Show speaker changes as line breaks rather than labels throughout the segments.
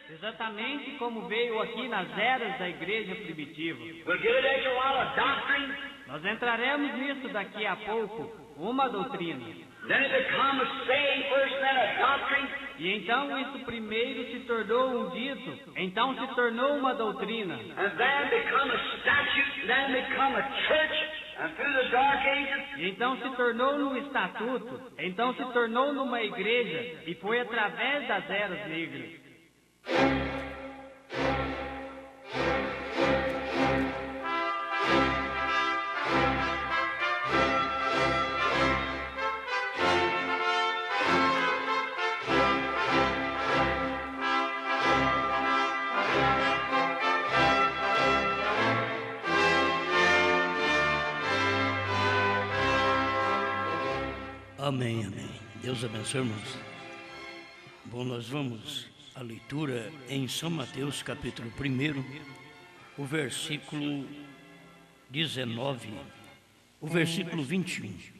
exatamente como veio aqui nas eras da igreja primitiva.
We'll get it after a while, a doctrine.
Nós entraremos nisso daqui a pouco, uma doutrina.
Then it becomes a saying first, then a doctrine.
E então isso primeiro se tornou um dito, então se tornou uma doutrina.
And then become a statute, then become a church. And through the dark ages,
E então se tornou num estatuto, então se tornou numa igreja, e foi através das eras negras.
Amém, amém. Deus abençoe, irmãos. Bom, nós vamos à leitura em São Mateus, capítulo 1, o versículo 19, o versículo 21.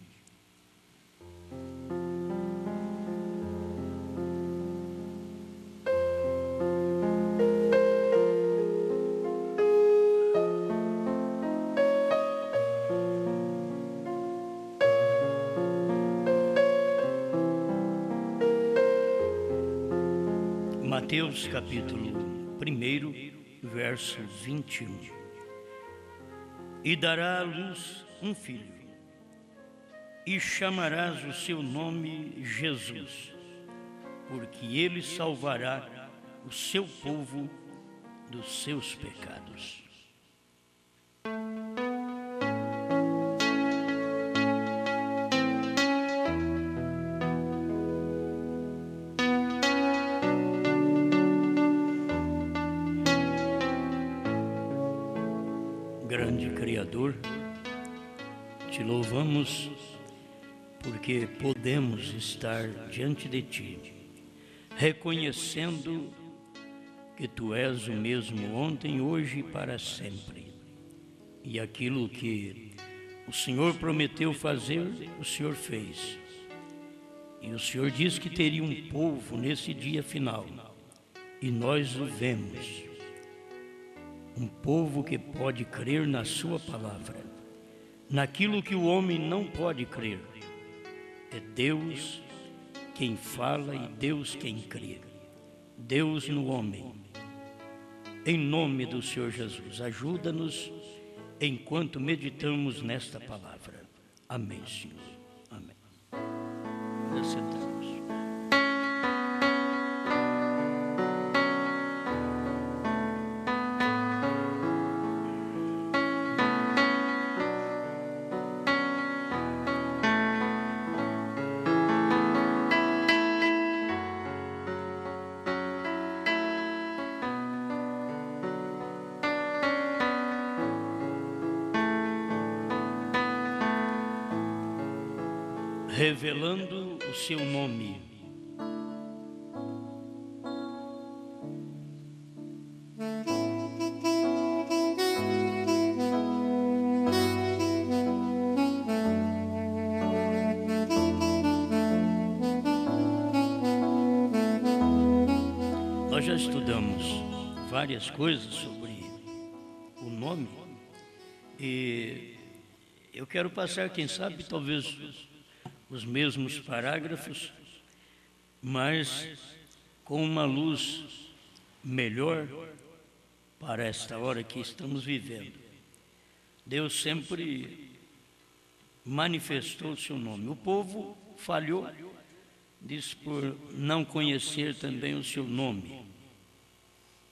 Mateus capítulo 1, verso 21. E dará à luz um filho, e chamarás o seu nome Jesus, porque ele salvará o seu povo dos seus pecados. Grande Criador, te louvamos porque podemos estar diante de Ti, reconhecendo que Tu és o mesmo ontem, hoje e para sempre. E aquilo que o Senhor prometeu fazer, o Senhor fez. E o Senhor diz que teria um povo nesse dia final, e nós o vemos. Um povo que pode crer na sua palavra, naquilo que o homem não pode crer. É Deus quem fala e Deus quem crê. Deus no homem. Em nome do Senhor Jesus, ajuda-nos enquanto meditamos nesta palavra. Amém, Senhor. Amém. Vamos sentar. Revelando o seu nome. Nós já estudamos várias coisas sobre o nome e eu quero passar, quem sabe, talvez os mesmos parágrafos, mas com uma luz melhor para esta hora que estamos vivendo. Deus sempre manifestou o seu nome. O povo falhou, diz, por não conhecer também o seu nome.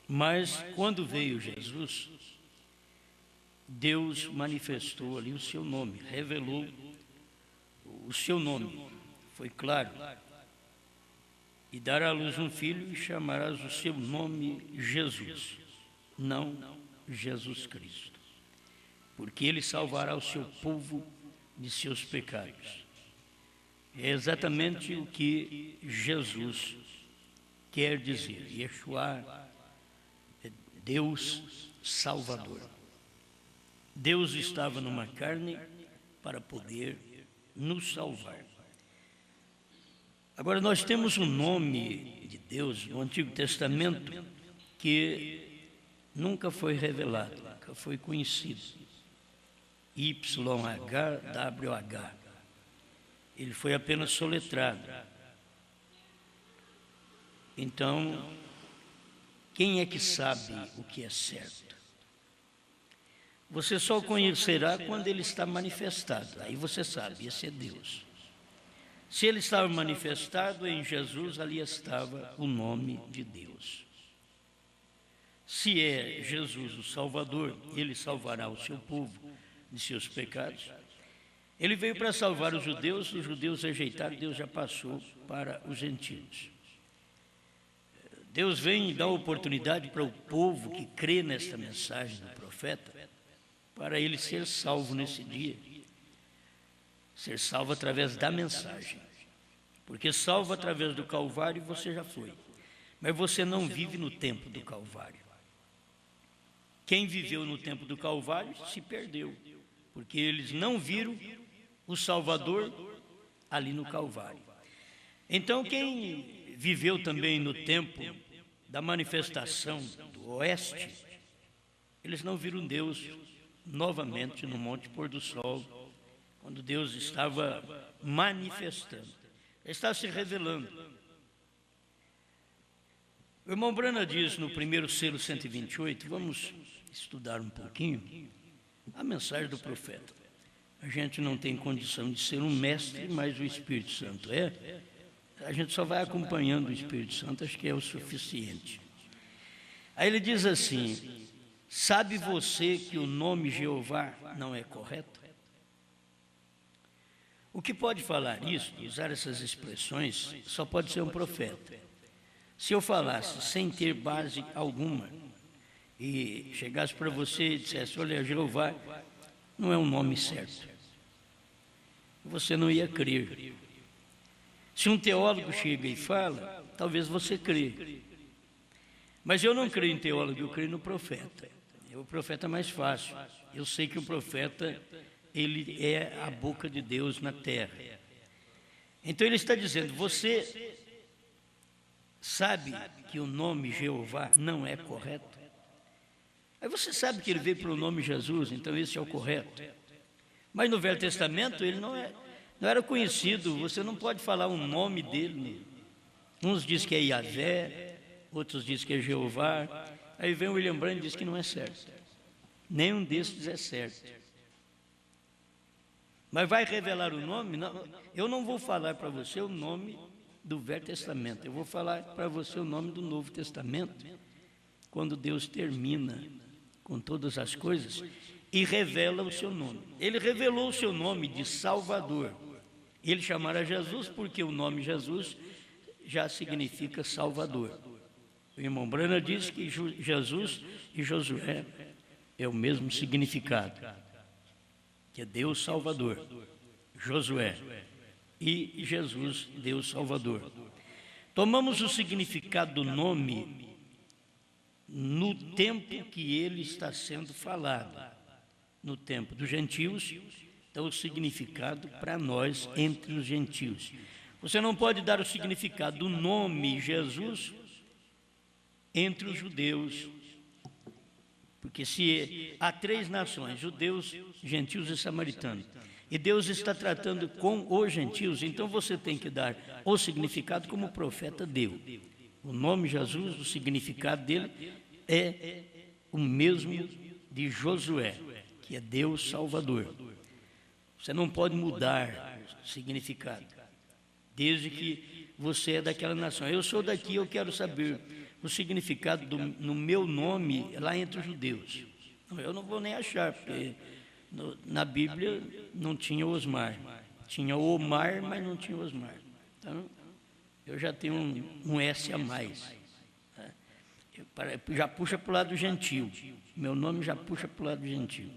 Mas quando veio Jesus, Deus manifestou ali o seu nome, revelou o seu nome, foi claro. E dará à luz um filho e chamarás o seu nome Jesus, não Jesus Cristo, porque ele salvará o seu povo de seus pecados. É exatamente o que Jesus quer dizer. Yeshua é Deus Salvador. Deus estava numa carne para poder nos salvar. Agora nós temos um nome de Deus no Antigo Testamento que nunca foi revelado, nunca foi conhecido. YHWH. Ele foi apenas soletrado. Então, quem é que sabe o que é certo? Você só conhecerá quando ele está manifestado. Aí você sabe, esse é Deus. Se ele estava manifestado em Jesus, ali estava o nome de Deus. Se é Jesus o Salvador, ele salvará o seu povo de seus pecados. Ele veio para salvar os judeus rejeitaram, Deus já passou para os gentios. Deus vem dar oportunidade para o povo que crê nesta mensagem do profeta, para ele ser salvo nesse dia. Ser salvo através da mensagem. Porque salvo através do Calvário você já foi. Mas você não vive no tempo do Calvário. Quem viveu no tempo do Calvário se perdeu. Porque eles não viram o Salvador ali no Calvário. Então quem viveu também no tempo da manifestação do Oeste, eles não viram Deus novamente no Monte Pôr do Sol, quando Deus estava manifestando, está se revelando. O irmão Brana diz no primeiro selo 128, vamos estudar um pouquinho a mensagem do profeta. A gente não tem condição de ser um mestre, mas o Espírito Santo é. A gente só vai acompanhando o Espírito Santo, acho que é o suficiente. Aí ele diz assim: sabe você que o nome Jeová não é correto? O que pode falar isso, usar essas expressões, só pode ser um profeta. Se eu falasse sem ter base alguma e chegasse para você e dissesse, olha, Jeová não é um nome certo, você não ia crer. Se um teólogo chega e fala, talvez você crê. Mas eu não creio em teólogo, eu creio no profeta. O profeta é mais fácil. Eu sei que o profeta, ele é a boca de Deus na terra. Então ele está dizendo, você sabe que o nome Jeová não é correto? Aí você sabe que ele veio pelo nome Jesus, então esse é o correto. Mas no Velho Testamento ele não era conhecido, você não pode falar o nome dele. Uns dizem que é Yahvé, outros dizem que é Jeová. Aí vem o William Branham e diz que não é certo. Nenhum desses é certo. Mas vai revelar o nome? Não, eu não vou falar para você o nome do Velho Testamento. Eu vou falar para você o nome do Novo Testamento, quando Deus termina com todas as coisas e revela o seu nome. Ele revelou o seu nome de Salvador. Ele chamará Jesus porque o nome Jesus já significa Salvador. O irmão Brana diz que Jesus e Josué é o mesmo significado, que é Deus Salvador, Josué, e Jesus, Deus Salvador. Tomamos o significado do nome no tempo que ele está sendo falado, no tempo dos gentios, então o significado para nós entre os gentios. Você não pode dar o significado do nome Jesus entre os judeus, porque se há três nações, judeus, gentios e samaritanos, e Deus está tratando com os gentios, então você tem que dar o significado como o profeta deu. O nome Jesus, o significado dele é o mesmo de Josué, que é Deus Salvador. Você não pode mudar o significado, desde que você é daquela nação. Eu sou daqui, eu quero saber o significado no meu nome lá entre os judeus. Eu não vou nem achar, porque na Bíblia não tinha Osmar. Tinha Omar, mas não tinha Osmar. Então, eu já tenho um S a mais. Já puxa para o lado gentil. Meu nome já puxa para o lado gentil.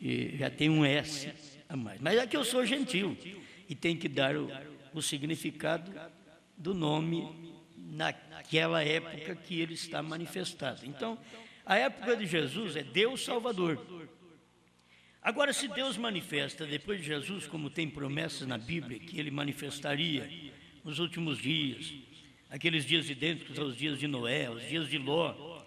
E já tem um S a mais. Mas é que eu sou gentil e tem que dar o significado do nome naquela época que ele está manifestado. Então, a época de Jesus é Deus Salvador. Agora, se Deus manifesta depois de Jesus, como tem promessas na Bíblia, que ele manifestaria nos últimos dias, aqueles dias idênticos aos dias de Noé, aos dias de Ló,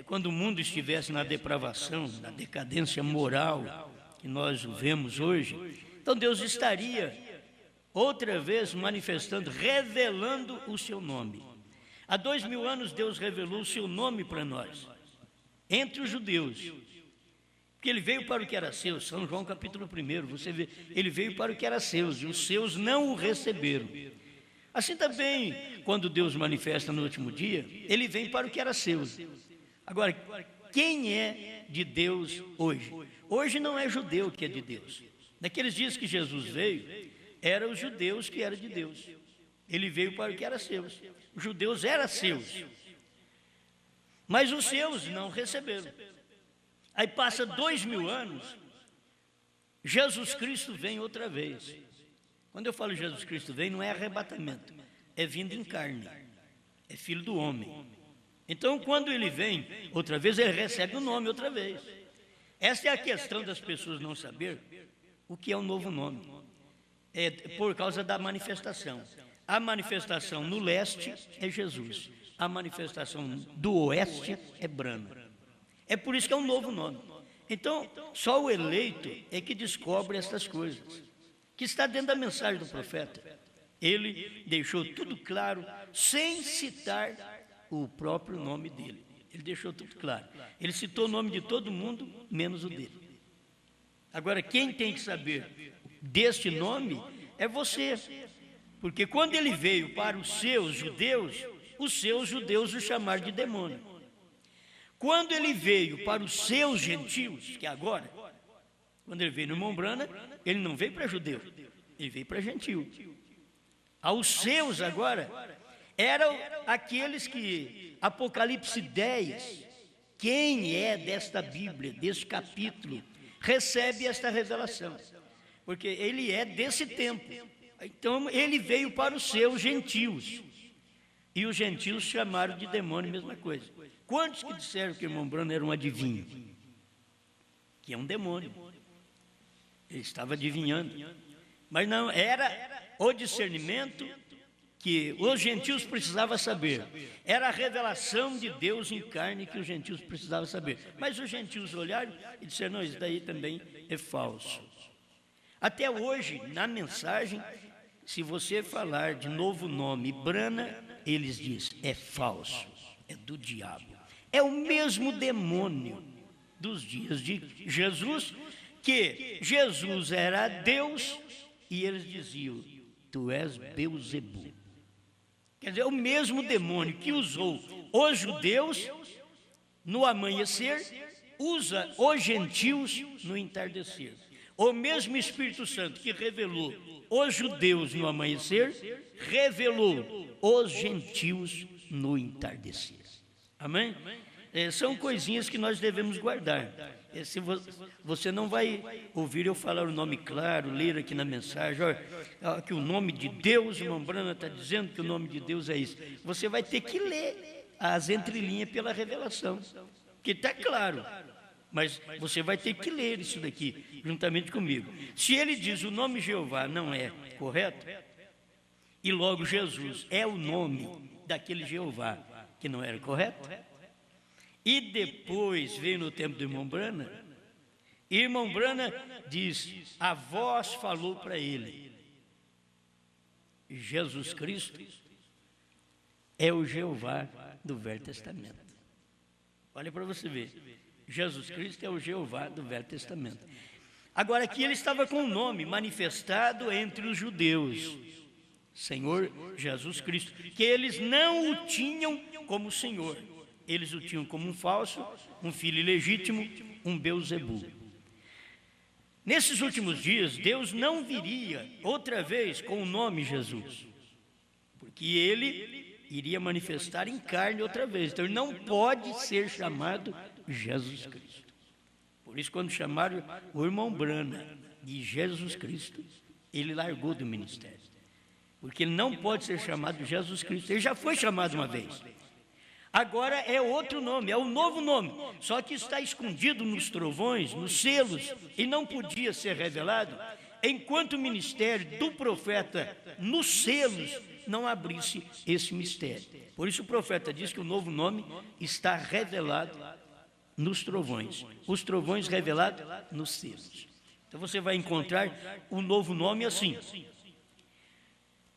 quando o mundo estivesse na depravação, na decadência moral que nós vemos hoje, então Deus estaria outra vez manifestando, revelando o seu nome. Há 2000 anos Deus revelou o seu nome para nós, entre os judeus, porque ele veio para o que era seu. São João capítulo 1, você vê, ele veio para o que era seus, e os seus não o receberam. Assim também, quando Deus manifesta no último dia, ele vem para o que era seu. Agora, quem é de Deus hoje? Hoje não é judeu que é de Deus. Naqueles dias que Jesus veio, eram os judeus que eram de Deus. Ele veio para o que era seus. Os judeus eram seus, mas os seus não receberam. Aí passa 2000 anos, Jesus Cristo vem outra vez. Quando eu falo Jesus Cristo vem, não é arrebatamento, é vindo em carne, é filho do homem. Então, quando ele vem outra vez, ele recebe o nome outra vez. Essa é a questão das pessoas não saber o que é o novo nome. É por causa da manifestação. A manifestação no leste é Jesus. A manifestação do oeste é Brano. É por isso que é um novo nome. Então, só o eleito é que descobre essas coisas, que está dentro da mensagem do profeta. Ele deixou tudo claro, sem citar o próprio nome dele. Ele deixou tudo claro. Ele citou o nome de todo mundo, menos o dele. Agora, quem tem que saber deste nome é você. Porque quando ele veio para os seus judeus o chamaram de demônio. Quando ele veio para os seus gentios, que é agora, quando ele veio no irmão Brana, ele não veio para judeu, ele veio para gentio. Aos seus agora, eram aqueles que, Apocalipse 10, quem é desta Bíblia, deste capítulo, recebe esta revelação, porque ele é desse tempo. Então ele veio para os seus gentios, e os gentios chamaram de demônio, mesma coisa. Quantos que disseram que o irmão Brano era um adivinho? Que é um demônio. Ele estava adivinhando. Mas não, era o discernimento que os gentios precisavam saber. Era a revelação de Deus em carne que os gentios precisavam saber. Mas os gentios olharam e disseram, não, isso daí também é falso. Até hoje, na mensagem, se você falar de novo nome, Brana, eles dizem, é falso, é do diabo. É o mesmo demônio dos dias de Jesus, que Jesus era Deus e eles diziam, tu és Beuzebu. Quer dizer, é o mesmo demônio que usou os judeus no amanhecer, usa os gentios no entardecer. O mesmo Espírito Santo que revelou os judeus no amanhecer, revelou os gentios no entardecer. Amém? São coisinhas que nós devemos guardar. Se você não vai ouvir eu falar o nome claro, ler aqui na mensagem, olha, que o nome de Deus, o irmão Brana está dizendo que o nome de Deus é isso. Você vai ter que ler as entrelinhas pela revelação, que está claro. Mas você vai ter que ler isso daqui, juntamente comigo. Se ele diz o nome Jeová não é correto, e logo Jesus é o nome daquele Jeová que não era correto, e depois veio no tempo do irmão Brana, e irmão Brana diz, a voz falou para ele, Jesus Cristo é o Jeová do Velho Testamento. Olha para você ver, Jesus Cristo é o Jeová do Velho Testamento. Agora aqui ele estava com o nome manifestado entre os judeus, Senhor Jesus Cristo, que eles não o tinham como Senhor, eles o tinham como um falso, um filho ilegítimo, um Beuzebu. Nesses últimos dias, Deus não viria outra vez com o nome Jesus, porque ele iria manifestar em carne outra vez, então ele não pode ser chamado Jesus Cristo. Por isso, quando chamaram o irmão Brana de Jesus Cristo, ele largou do ministério, porque ele não pode ser chamado Jesus Cristo, ele já foi chamado uma vez. Agora é outro nome, é um novo nome, só que está escondido nos trovões, nos selos, e não podia ser revelado, enquanto o ministério do profeta nos selos não abrisse esse mistério. Por isso o profeta diz que o novo nome está revelado nos trovões, os trovões revelados nos selos. Então você vai encontrar o novo nome assim.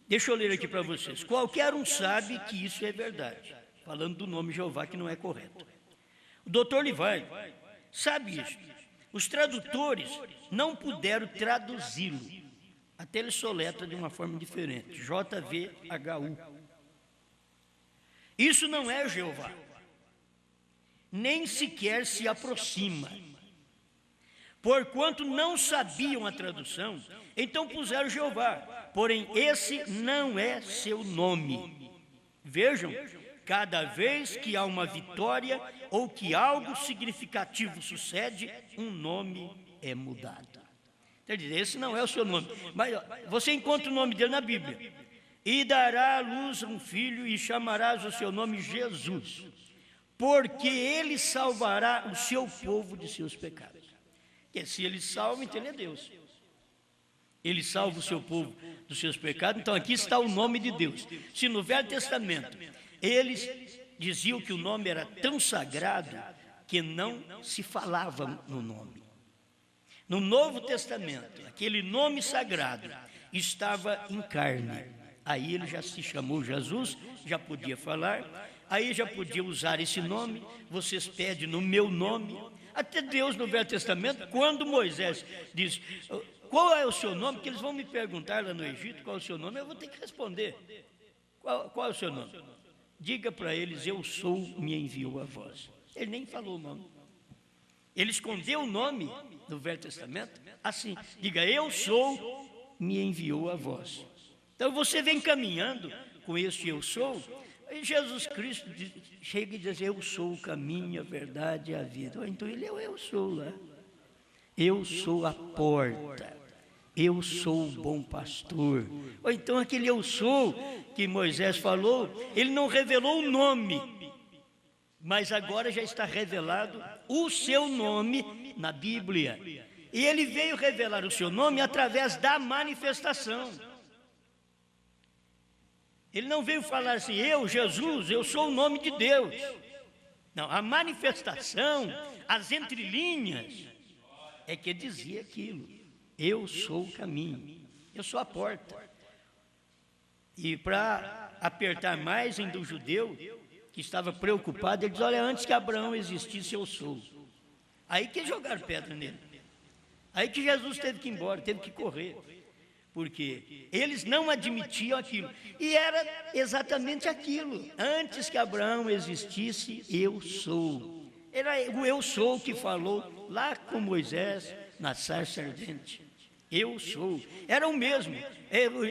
Deixa eu ler aqui para vocês. Qualquer um sabe que isso é verdade, falando do nome Jeová, que não é correto. O doutor Levi sabe isso. Os tradutores não puderam traduzi-lo. Até ele soletra de uma forma diferente. JVHU. Isso não é Jeová. Nem sequer se aproxima. Porquanto não sabiam a tradução, então puseram Jeová. Porém, esse não é seu nome. Vejam, cada vez que há uma vitória ou que algo significativo sucede, um nome é mudado. Quer dizer, esse não é o seu nome. Mas você encontra o nome dele na Bíblia. E dará à luz um filho e chamarás o seu nome Jesus, porque ele salvará o seu povo de seus pecados. Porque se ele salva, então ele é Deus. Ele salva o seu povo dos seus pecados. Então aqui está o nome de Deus. Se no Velho Testamento eles diziam que o nome era tão sagrado que não se falava no nome. No Novo Testamento, aquele nome sagrado estava em carne. Aí ele já se chamou Jesus, já podia falar, aí já podia usar esse nome. Vocês pedem no meu nome. Até Deus no Velho Testamento, quando Moisés diz: qual é o seu nome? Porque eles vão me perguntar lá no Egito qual é o seu nome, eu vou ter que responder. Qual é o seu nome? Diga para eles: eu sou, me enviou a vós. Ele nem falou o nome. Ele escondeu o nome no Velho Testamento assim: diga, eu sou, me enviou a vós. Então você vem caminhando com esse eu sou, e Jesus Cristo chega e diz: eu sou o caminho, a verdade e a vida. Então ele é o eu sou lá. Eu sou a porta, eu sou o bom pastor. Ou então aquele eu sou que Moisés falou, ele não revelou o nome, mas agora já está revelado o seu nome na Bíblia. E ele veio revelar o seu nome através da manifestação. Ele não veio falar assim: eu, Jesus, eu sou o nome de Deus. Não, a manifestação, as entrelinhas, é que dizia aquilo: eu sou o caminho, eu sou a porta. E para apertar mais ainda o judeu, que estava preocupado, ele diz: olha, antes que Abraão existisse, eu sou. Aí que jogaram pedra nele. Aí que Jesus teve que ir embora, teve que correr. Porque eles não admitiam aquilo. E era exatamente aquilo. Antes que Abraão existisse, eu sou. Era o eu sou que falou lá com Moisés na sarça ardente. Eu sou. Era o mesmo.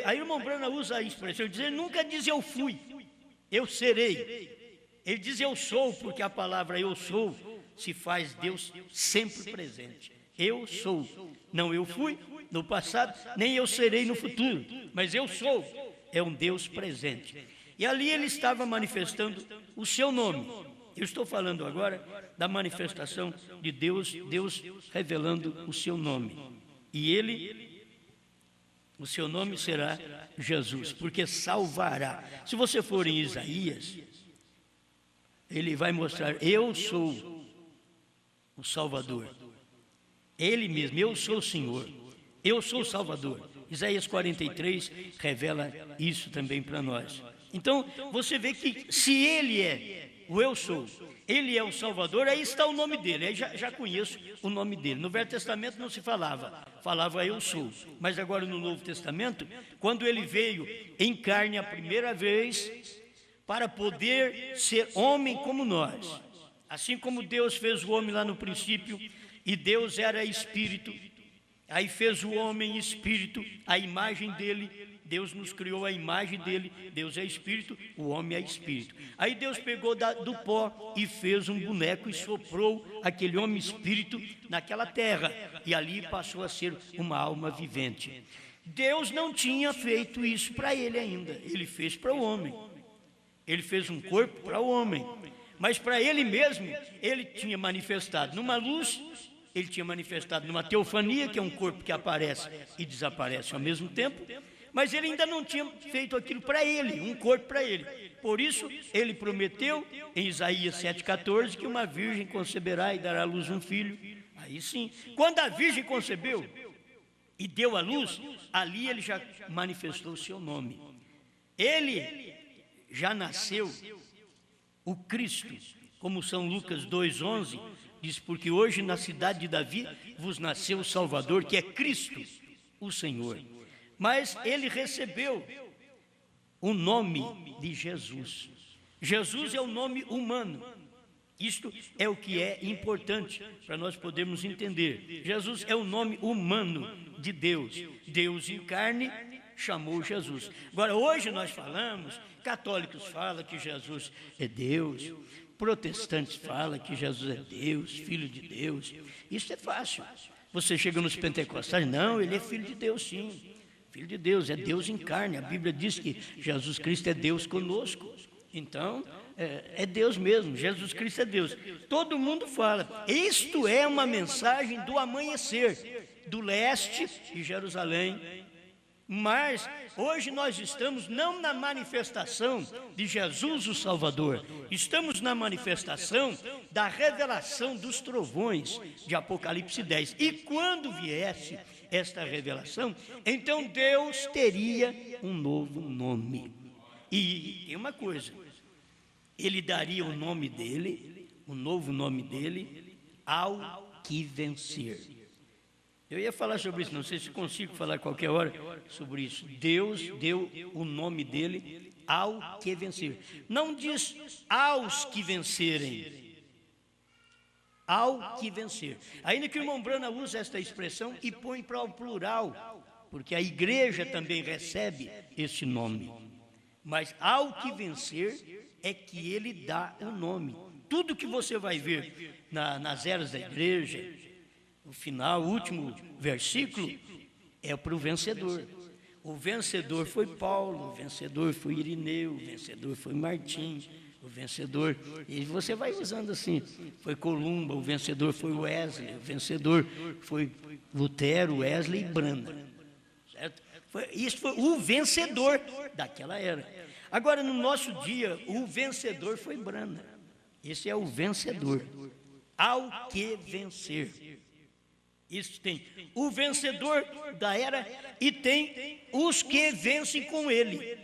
Aí o irmão Brana usa a expressão, ele nunca diz eu fui, eu serei. Ele diz eu sou, porque a palavra eu sou se faz Deus sempre presente. Eu sou. Não eu fui no passado, nem eu serei no futuro, mas eu sou. É um Deus presente. E ali ele estava manifestando o seu nome. Eu estou falando agora da manifestação de Deus, Deus revelando o seu nome. E ele, o seu nome será Jesus, porque salvará. Se você for em Isaías, ele vai mostrar: eu sou o Salvador. Ele mesmo: eu sou o Senhor, eu sou o Salvador. Isaías 43 revela isso também para nós. Então, você vê que se ele é o eu sou, ele é o Salvador, aí está o nome dele. Aí já conheço o nome dele. No Velho Testamento não se falava eu sou. Mas agora no Novo Testamento, quando ele veio em carne a primeira vez, para poder ser homem como nós, assim como Deus fez o homem lá no princípio, e Deus era espírito, aí fez o homem espírito, a imagem dele. Deus nos criou a imagem dele. Deus é espírito, o homem é espírito. Aí Deus pegou do pó e fez um boneco e soprou aquele homem espírito naquela terra, e ali passou a ser uma alma vivente. Deus não tinha feito isso para ele ainda. Ele fez para o homem. Ele fez um corpo para o homem, mas para ele mesmo ele tinha manifestado numa luz. Ele tinha manifestado numa teofania, que é um corpo que aparece e desaparece ao mesmo tempo. mas ele ainda não tinha feito aquilo para ele, um corpo para ele. Por isso, ele prometeu em Isaías 7,14 que uma virgem conceberá e dará à luz um filho. Aí sim, quando a virgem concebeu e deu à luz, ali ele já manifestou o seu nome. Ele já nasceu o Cristo, como São Lucas 2,11 diz, porque hoje na cidade de Davi vos nasceu o Salvador, que é Cristo, o Senhor. Mas ele recebeu o nome de Jesus. Jesus é o nome humano. Isto é o que é importante para nós podermos entender. Jesus é o nome humano de Deus. Deus em carne chamou Jesus. Agora, hoje nós falamos, católicos falam que Jesus é Deus, protestantes falam que Jesus é Deus, Filho de Deus. Isso é fácil. Você chega nos pentecostais, não, ele é Filho de Deus sim. Filho de Deus, é Deus em carne. A Bíblia diz que Jesus Cristo é Deus conosco. Então, é Deus mesmo, Jesus Cristo é Deus. Todo mundo fala. Isto é uma mensagem do amanhecer, do leste de Jerusalém. Mas hoje nós estamos não na manifestação de Jesus o Salvador, estamos na manifestação da revelação dos trovões de Apocalipse 10. E quando viesse esta revelação, então Deus teria um novo nome. E tem uma coisa, ele daria o nome dele, o novo nome dele, ao que vencer. Eu ia falar sobre isso, não sei se consigo falar qualquer hora sobre isso. Deus deu o nome dele ao que vencer. Não diz aos que vencerem, ao que vencer. Ainda que o irmão Brana usa esta expressão e põe para o plural, porque a igreja também recebe esse nome. Mas ao que vencer é que ele dá o nome. Tudo que você vai ver nas eras da igreja, o final, o último versículo, é para o vencedor. O vencedor foi Paulo, o vencedor foi Irineu, o vencedor foi Martim, o vencedor, e você vai usando assim, foi Columba, o vencedor foi Wesley, o vencedor foi Lutero, Wesley e Branda. Certo? Isso foi o vencedor daquela era. Agora, no nosso dia, o vencedor foi Branda. Esse é o vencedor. Ao que vencer. Isso tem o vencedor da era e tem os que vencem com ele.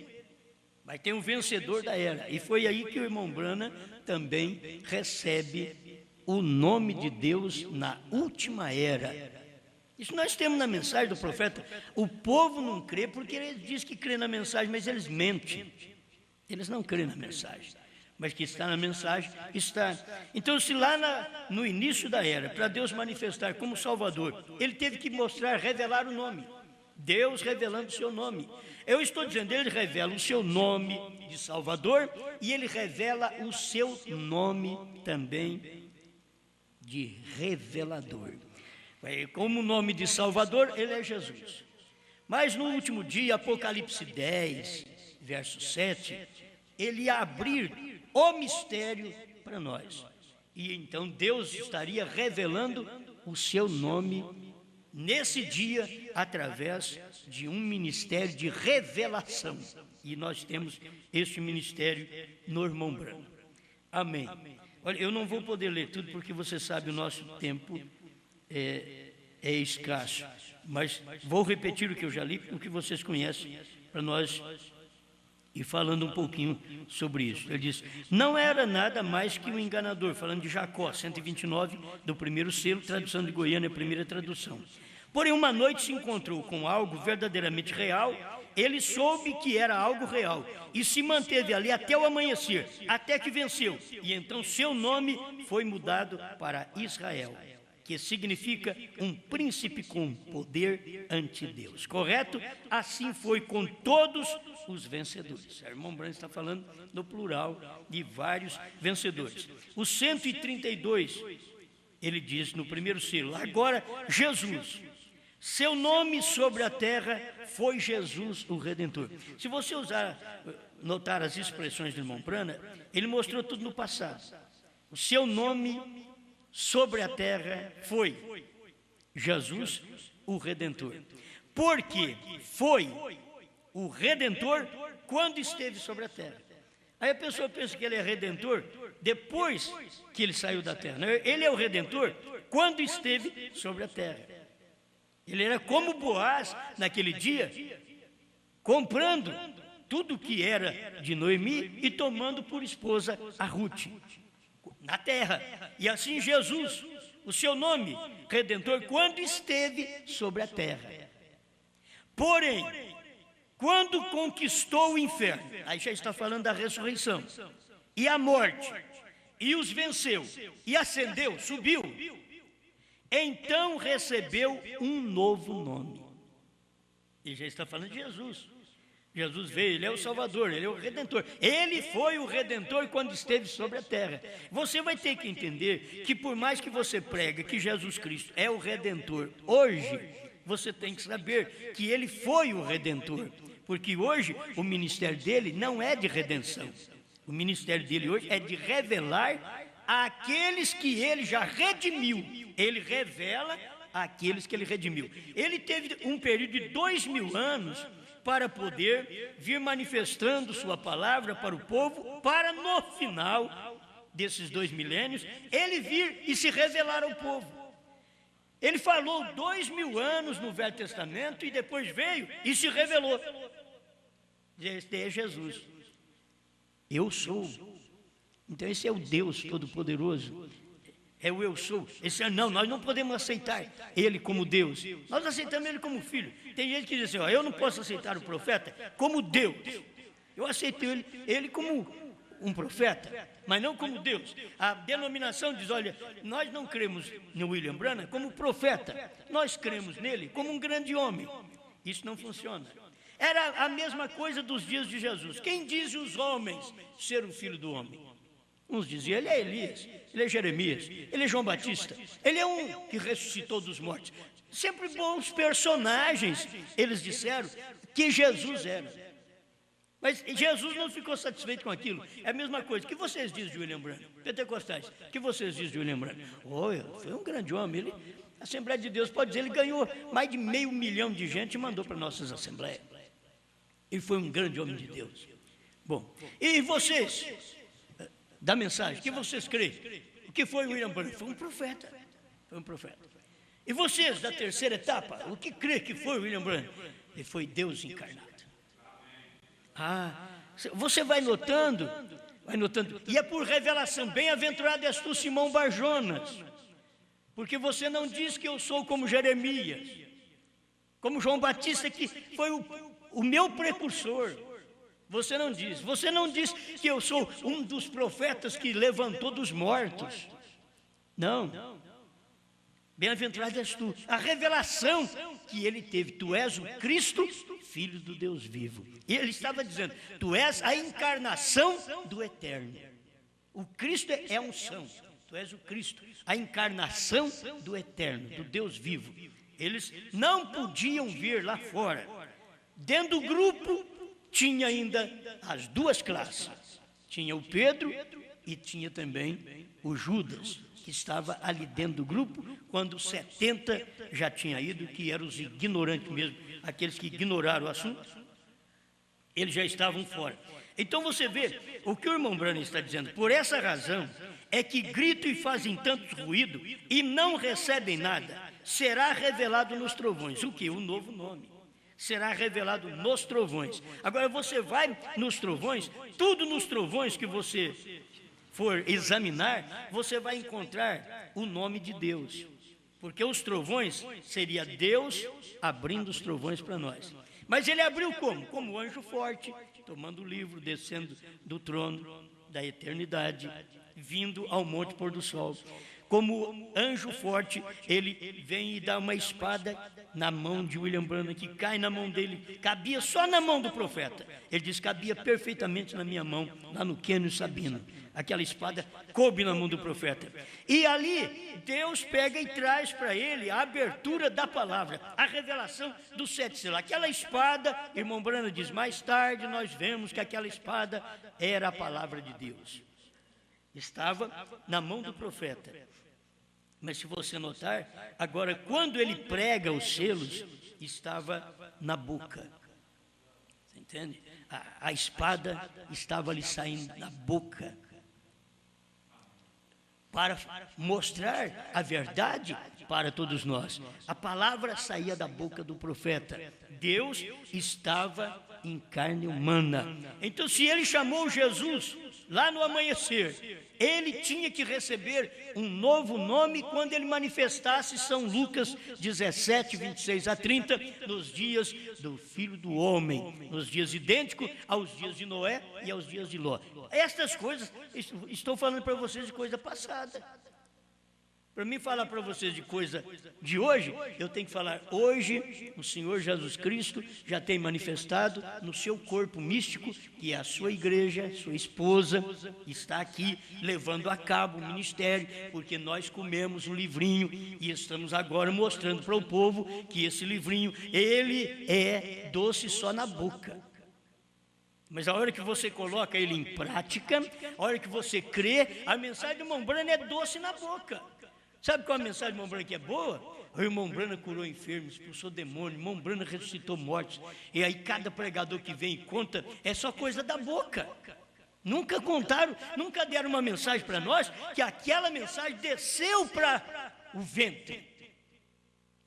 Mas tem um vencedor da era. E foi aí que o irmão Brana também recebe o nome de Deus na última era. Isso nós temos na mensagem do profeta. O povo não crê porque ele diz que crê na mensagem, mas eles mentem. Eles não creem na mensagem. Mas que está na mensagem, está. Então, se lá no início da era, para Deus manifestar como Salvador, ele teve que mostrar, revelar o nome. Deus revelando o seu nome. Eu estou dizendo, ele revela o seu nome de Salvador e ele revela o seu nome também de revelador. Como o nome de Salvador, ele é Jesus. Mas no último dia, Apocalipse 10, verso 7, ele ia abrir o mistério para nós. E então Deus estaria revelando o seu nome nesse dia através de um ministério de revelação. E nós temos esse ministério no irmão Brana. Amém. Olha, eu não vou poder ler tudo porque você sabe o nosso tempo é escasso. Mas vou repetir o que eu já li, o que vocês conhecem, para nós e falando um pouquinho sobre isso. Ele diz, não era nada mais que um enganador, falando de Jacó, 129, do primeiro selo, tradução de Goiânia, primeira tradução. Porém, uma noite se encontrou com algo verdadeiramente real, ele soube que era algo real, e se manteve ali até o amanhecer, até que venceu, e então seu nome foi mudado para Israel, que significa um príncipe com poder ante Deus. Correto? Assim foi com todos os vencedores. O irmão Brana está falando no plural de vários vencedores. O 132, ele diz no primeiro selo, agora Jesus, seu nome sobre a terra foi Jesus o Redentor. Se você notar as expressões do irmão Brana, ele mostrou tudo no passado. O seu nome sobre a terra foi Jesus, o Redentor. Porque foi o Redentor quando esteve sobre a terra. Aí a pessoa pensa que ele é Redentor depois que ele saiu da terra. Não, ele é o Redentor quando esteve sobre a terra. Ele era como Boaz naquele dia, comprando tudo que era de Noemi e tomando por esposa a Ruth, na terra. E assim Jesus, o seu nome, Redentor, quando esteve sobre a terra. Porém, quando conquistou o inferno, aí já está falando da ressurreição, e a morte, e os venceu, e ascendeu, subiu, então recebeu um novo nome. E já está falando de Jesus. Jesus veio, ele é o Salvador, ele é o Redentor. Ele foi o Redentor quando esteve sobre a terra. Você vai ter que entender que por mais que você prega que Jesus Cristo é o Redentor, hoje você tem que saber que ele foi o Redentor. Porque hoje o ministério dele não é de redenção. O ministério dele hoje é de revelar àqueles que ele já redimiu. Ele revela àqueles que ele redimiu. Ele teve um período de 2000 anos para poder vir manifestando sua palavra para o povo, para no final desses 2 milênios, ele vir e se revelar ao povo. Ele falou 2000 anos no Velho Testamento e depois veio e se revelou. Este é Jesus. Eu sou. Então esse é o Deus Todo-Poderoso. É o eu sou. Não, nós não podemos aceitar ele como Deus. Nós aceitamos ele como filho. Tem gente que diz assim, eu não posso aceitar o profeta como Deus. Eu aceito ele como um profeta, mas não como Deus. A denominação diz, olha, nós não cremos no William Branham como profeta. Nós cremos nele como um grande homem. Isso não funciona. Era a mesma coisa dos dias de Jesus. Quem diz os homens ser o filho do homem? Uns diziam, ele é Elias, ele é Jeremias, ele é João Batista, ele é um que ressuscitou dos mortos. Sempre bons personagens, eles disseram que Jesus era. Mas Jesus não ficou satisfeito com aquilo. É a mesma coisa. O que vocês dizem de William Branham? Pentecostais, o que vocês dizem de William Branham? Foi um grande homem. A Assembleia de Deus pode dizer, ele ganhou mais de 500 mil de gente e mandou para nossas assembleias. Ele foi um grande homem de Deus. Bom, e vocês, da mensagem, o que vocês creem? O que foi William Branham? Foi um profeta. Foi um profeta. E vocês, da terceira etapa, o que crê que foi William Branham? Ele foi Deus encarnado. Você vai notando, e é por revelação. Bem-aventurado és tu, Simão Barjonas, porque você não diz que eu sou como Jeremias, como João Batista, que foi o meu precursor. Você não diz que eu sou um dos profetas que levantou dos mortos. Não. Bem-aventurado és tu. A revelação que ele teve, tu és o Cristo, Filho do Deus vivo. E ele estava dizendo, tu és a encarnação do Eterno. O Cristo é a unção, tu és o Cristo, a encarnação do Eterno, do Deus vivo. Eles não podiam vir lá fora. Dentro do grupo tinha ainda as duas classes. Tinha o Pedro e tinha também o Judas, que estava ali dentro do grupo, quando 70 já tinha ido, que eram os ignorantes mesmo, aqueles que ignoraram o assunto, eles já estavam fora. Então você vê o que o irmão Branham está dizendo. Por essa razão é que gritam e fazem tanto ruído e não recebem nada. Será revelado nos trovões. O que? O novo nome. Será revelado nos trovões. Agora você vai nos trovões, tudo nos trovões que você for examinar, você vai encontrar o nome de Deus. Porque os trovões seria Deus abrindo os trovões para nós. Mas ele abriu como? Como o anjo forte, tomando o livro, descendo do trono da eternidade, vindo ao monte pôr do sol. Como anjo forte, ele vem e dá uma espada na mão de William Branham, que cai na mão dele, cabia só na mão do profeta. Ele diz, cabia perfeitamente na minha mão, lá no Quênio Sabino. Aquela espada coube na mão do profeta. E ali, Deus pega e traz para ele a abertura da palavra, a revelação dos 7 selos. Aquela espada, irmão Branham diz, mais tarde nós vemos que aquela espada era a palavra de Deus. Estava na mão do profeta. Mas se você notar, agora quando ele prega os selos, estava na boca. Entende? A espada estava ali saindo da boca para mostrar a verdade para todos nós. A palavra saía da boca do profeta. Deus estava em carne humana. Então, se ele chamou Jesus lá no amanhecer, ele tinha que receber um novo nome quando ele manifestasse São Lucas 17, 26 a 30, nos dias do Filho do Homem, nos dias idênticos aos dias de Noé e aos dias de Ló. Estas coisas, estou falando para vocês de coisa passada. Para mim falar para vocês de coisa de hoje, eu tenho que falar hoje, o Senhor Jesus Cristo já tem manifestado no seu corpo místico, que é a sua igreja, sua esposa, está aqui levando a cabo o ministério, porque nós comemos um livrinho e estamos agora mostrando para o povo que esse livrinho, ele é doce só na boca. Mas a hora que você coloca ele em prática, a hora que você crê, a mensagem do irmão Branham é doce na boca. Sabe qual a mensagem do irmão Branham que é boa? O irmão Branham curou enfermos, expulsou demônio, o irmão Branham ressuscitou mortos. E aí cada pregador que vem e conta, é só coisa da boca. Nunca contaram, nunca deram uma mensagem para nós, que aquela mensagem desceu para o ventre.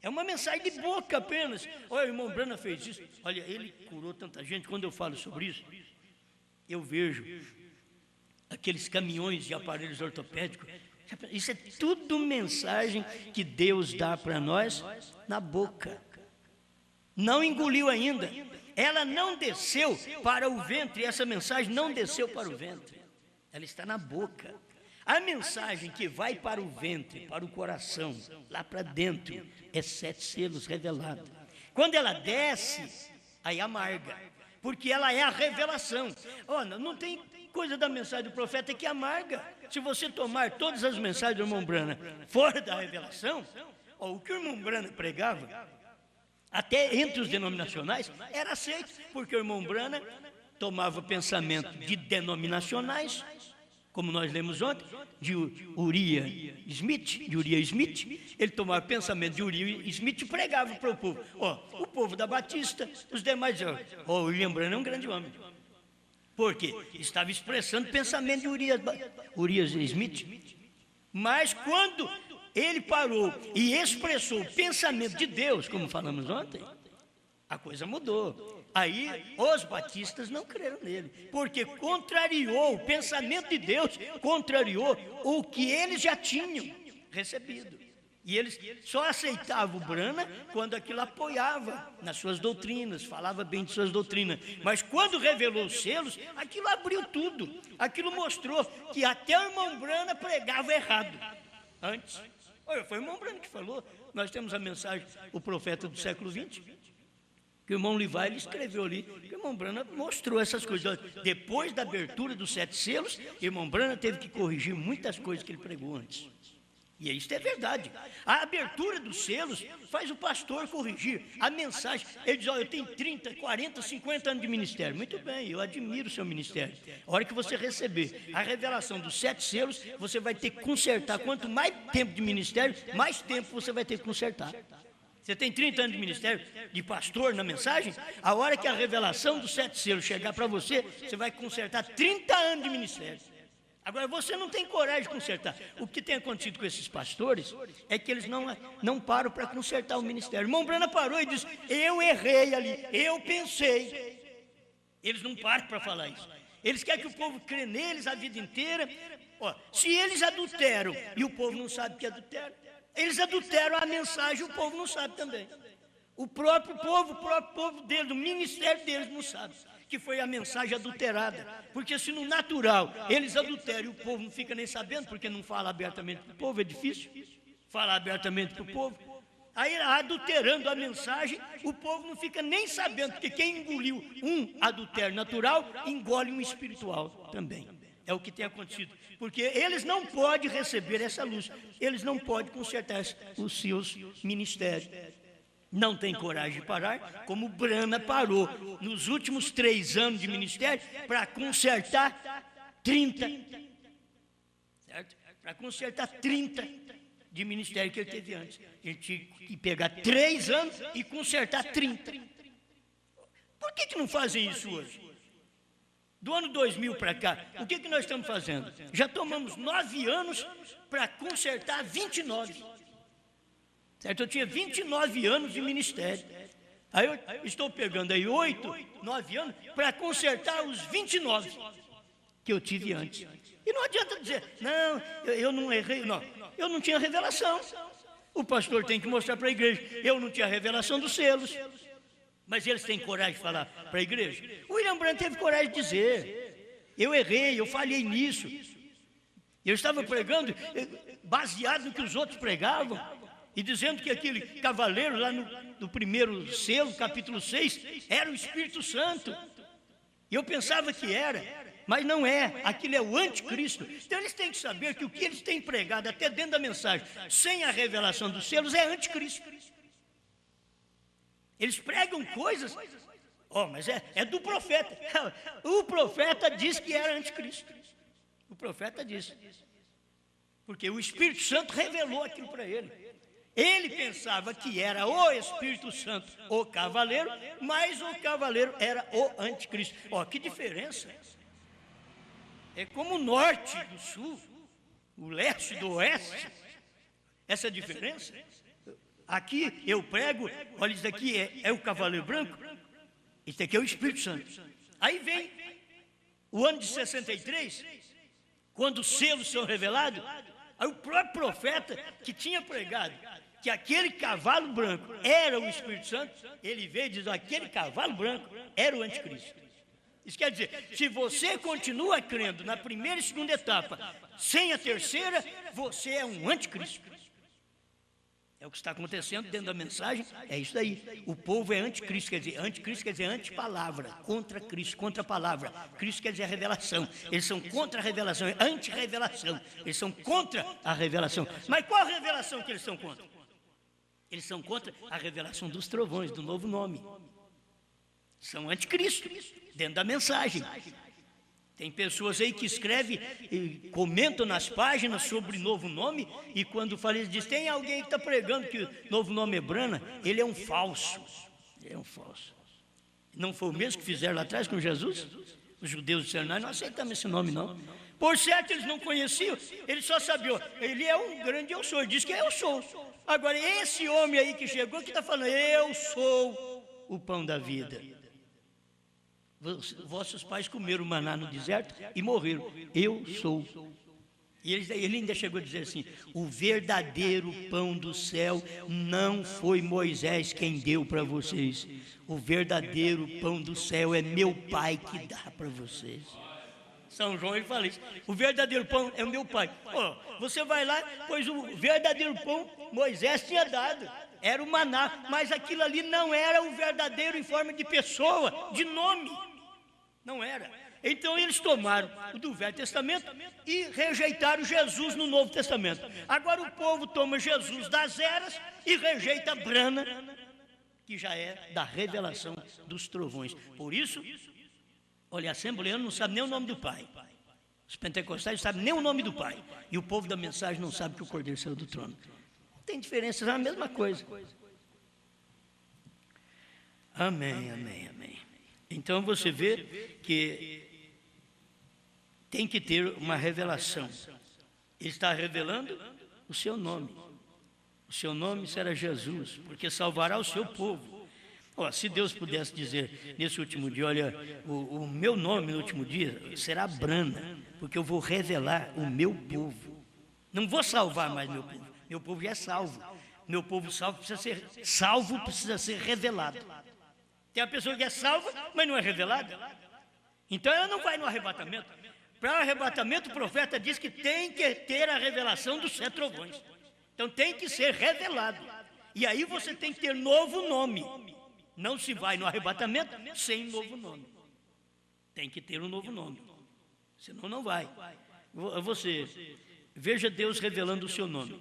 É uma mensagem de boca apenas. Olha, o irmão Branham fez isso. Olha, ele curou tanta gente. Quando eu falo sobre isso, eu vejo aqueles caminhões de aparelhos ortopédicos. Isso é tudo mensagem que Deus dá para nós na boca. Não engoliu ainda. Ela não desceu para o ventre. Essa mensagem não desceu para o ventre. Ela está na boca. A mensagem que vai para o ventre, para o coração, lá para dentro, é 7 selos revelados. Quando ela desce, aí amarga, porque ela é a revelação. Não tem coisa da mensagem do profeta que amarga. Se você tomar todas as mensagens do irmão Branham fora da revelação, o que o irmão Branham pregava, até entre os denominacionais, era aceito, porque o irmão Branham tomava pensamento de denominacionais, como nós lemos ontem, de Uriah Smith, ele tomava pensamento de Uriah Smith e pregava para o povo. O povo da Batista, os demais, o William Branham é um grande homem. Por quê? Estava expressando pensamento de Uriah Smith. Mas quando ele parou e expressou o pensamento de Deus, como falamos ontem, a coisa mudou. Aí os batistas não creram nele, porque contrariou o pensamento de Deus, contrariou o que eles já tinham recebido. E eles só aceitavam o Branham quando aquilo apoiava nas suas doutrinas, falava bem de suas doutrinas. Mas quando revelou os selos, aquilo abriu tudo. Aquilo mostrou que até o irmão Branham pregava errado. Antes, foi o irmão Branham que falou. Nós temos a mensagem, o profeta do século XX, que o irmão Levi, ele escreveu ali, que o irmão Branham mostrou essas coisas. Depois da abertura dos 7 selos, o irmão Branham teve que corrigir muitas coisas que ele pregou antes. E isso é verdade. A abertura dos selos faz o pastor corrigir a mensagem. Ele diz, eu tenho 30, 40, 50 anos de ministério. Muito bem, eu admiro o seu ministério. A hora que você receber a revelação dos 7 selos, você vai ter que consertar. Quanto mais tempo de ministério, mais tempo você vai ter que consertar. Você tem 30 anos de ministério, de pastor na mensagem, a hora que a revelação dos 7 selos chegar para você, você vai consertar 30 anos de ministério. Agora, você não tem coragem de consertar. O que tem acontecido com esses pastores é que eles não param para consertar o ministério. O irmão Branham parou e disse, eu errei ali, eu pensei. Eles não param para falar isso. Eles querem que o povo crê neles a vida inteira. Se eles adulteram e o povo não sabe que adulteram, eles adulteram a mensagem, o povo não sabe também. O próprio povo deles, o ministério deles não sabe que foi a mensagem adulterada. Porque se no natural eles adulteram e o povo não fica nem sabendo, porque não fala abertamente para o povo, é difícil falar abertamente para o povo. Aí, adulterando a mensagem, o povo não fica nem sabendo, porque quem engoliu um adultério natural, engole um espiritual também. É o que tem acontecido. Porque eles não podem receber essa luz, eles não podem consertar os seus ministérios. Não tem coragem de parar, como o Branham parou nos últimos 3 anos de ministério para consertar 30. Certo? Para consertar 30 de ministério que ele teve antes. Ele tinha que pegar 3 anos e consertar 30. Por que não fazem isso hoje? Do ano 2000 para cá, o que nós estamos fazendo? Já tomamos 9 anos para consertar 29. Certo? Eu tinha 29 anos de ministério. Aí eu estou pegando aí 8, 9 anos para consertar os 29 que eu tive antes. E não adianta dizer, não, eu não errei, não. Eu não tinha revelação. O pastor tem que mostrar para a igreja. Eu não tinha revelação dos selos. Mas eles têm coragem de falar para a igreja? O William Branham teve coragem de dizer, eu errei, eu falhei nisso. Eu estava pregando baseado no que os outros pregavam e dizendo que aquele cavaleiro lá no primeiro selo, capítulo 6, era o Espírito Santo. E eu pensava que era, mas não é, aquilo é o anticristo. Então eles têm que saber que o que eles têm pregado até dentro da mensagem, sem a revelação dos selos, é anticristo. Eles pregam coisas, mas é do profeta. O profeta diz que era anticristo. O profeta disse. Porque o Espírito Santo revelou aquilo para ele. Ele pensava que era o Espírito Santo, o cavaleiro, mas o cavaleiro era o anticristo. Que diferença. É como o norte do sul, o leste do oeste. Essa diferença. Aqui eu prego, olha, isso daqui é o cavaleiro branco, isso daqui é o Espírito Santo. Aí vem o ano de 63, quando os selos são revelados, aí o próprio profeta que tinha pregado que aquele cavalo branco era o Espírito Santo, ele veio e diz, aquele cavalo branco era o anticristo. Isso quer dizer, se você continua crendo na primeira e segunda etapa, sem a terceira, você é um anticristo. É o que está acontecendo dentro da mensagem, é isso aí. O povo é anticristo quer dizer antipalavra, contra Cristo, contra a palavra. Cristo quer dizer a revelação. Eles são contra a revelação, é anti-revelação. Eles são contra a revelação. Mas qual a revelação que eles são contra? Eles são contra a revelação dos trovões, do novo nome. São anticristo, dentro da mensagem. Tem pessoas aí que escrevem e comentam nas páginas sobre novo nome, e quando fala, eles dizem, tem alguém que está pregando que o novo nome é Brana, ele é um falso. Ele é um falso. Não foi o mesmo que fizeram lá atrás com Jesus? Os judeus disseram, nós não aceitamos esse nome não. Por certo, eles não conheciam, eles só sabiam, ele é um grande eu sou, ele diz que eu sou. Agora, esse homem aí que chegou, que está falando, eu sou o pão da vida. Vossos pais comeram maná no deserto e morreram. Eu sou. E ele ainda chegou a dizer assim, o verdadeiro pão do céu não foi Moisés quem deu para vocês. O verdadeiro pão do céu é meu pai que dá para vocês. São João, ele fala isso. O verdadeiro pão é o meu pai. Você vai lá, pois o verdadeiro pão Moisés tinha dado. Era o maná, mas aquilo ali não era o verdadeiro em forma de pessoa, de nome. Não era. Então eles tomaram o do Velho Testamento e rejeitaram Jesus no Novo Testamento. Agora o povo toma Jesus das eras e rejeita Brana, que já é da revelação dos trovões. Por isso, olha, a assembleano não sabe nem o nome do Pai. Os pentecostais não sabem nem o nome do Pai. E o povo da mensagem não sabe que o Cordeiro saiu do trono. Não tem diferença, é a mesma coisa. Amém, amém, amém. Então você vê que tem que ter uma revelação. Ele está revelando o seu nome. O seu nome será Jesus, porque salvará o seu povo. Se Deus pudesse dizer nesse último dia, olha, o meu nome no último dia será Brana, porque eu vou revelar o meu povo. Não vou salvar mais meu povo. Meu povo já é salvo. Meu povo precisa ser revelado. Tem a pessoa que é salva, mas não é revelada. Então ela não vai no arrebatamento. Para o arrebatamento, o profeta diz que tem que ter a revelação dos 7 trovões. Então tem que ser revelado. E aí você tem que ter novo nome. Não se vai no arrebatamento sem novo nome. Tem que ter um novo nome. Senão não vai. Você veja Deus revelando o seu nome.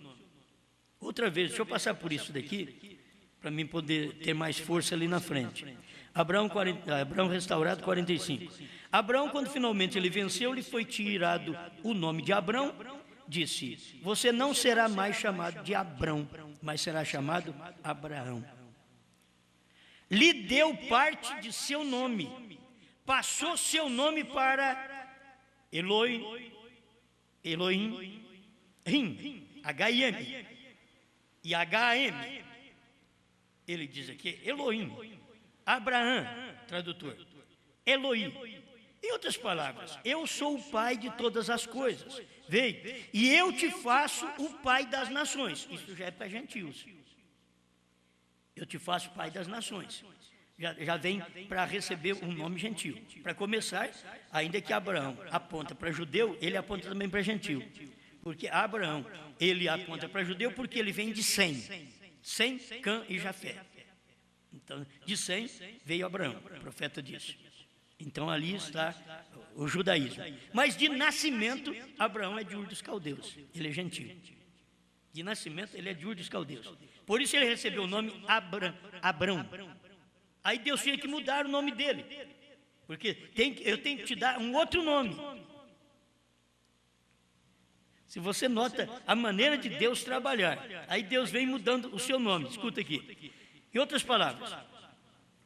Outra vez, deixa eu passar por isso daqui, para mim poder ter mais força ali na frente. Abraão restaurado 45. Abraão, quando finalmente ele venceu, lhe foi tirado o nome de Abrão, disse, você não será mais chamado de Abrão, mas será chamado Abraão. lhe deu parte de seu nome, passou seu nome para Elohim, H-I-M e H-A-M. Ele diz aqui, Elohim, Abraão, tradutor, Elohim. Em outras palavras, eu sou o pai de todas as coisas, veio, e eu te faço o pai das nações. Isso já é para gentios. Eu te faço pai das nações. Já vem para receber um nome gentil. Para começar, ainda que Abraão aponta para judeu, ele aponta também para gentil. Porque Abraão, ele aponta para judeu porque ele vem de Sem, Cã e Jafé. Então, de Sem veio Abraão, o profeta disse. Então ali está o judaísmo. Mas de nascimento, Abraão é de Ur dos Caldeus, ele é gentil. De nascimento, ele é de Ur dos Caldeus. Por isso ele recebeu o nome Abrão. Aí Deus tinha que mudar o nome dele, porque eu tenho que te dar um outro nome. Se você nota a maneira de Deus trabalhar, aí Deus vem mudando o seu nome. Escuta aqui. Em outras palavras,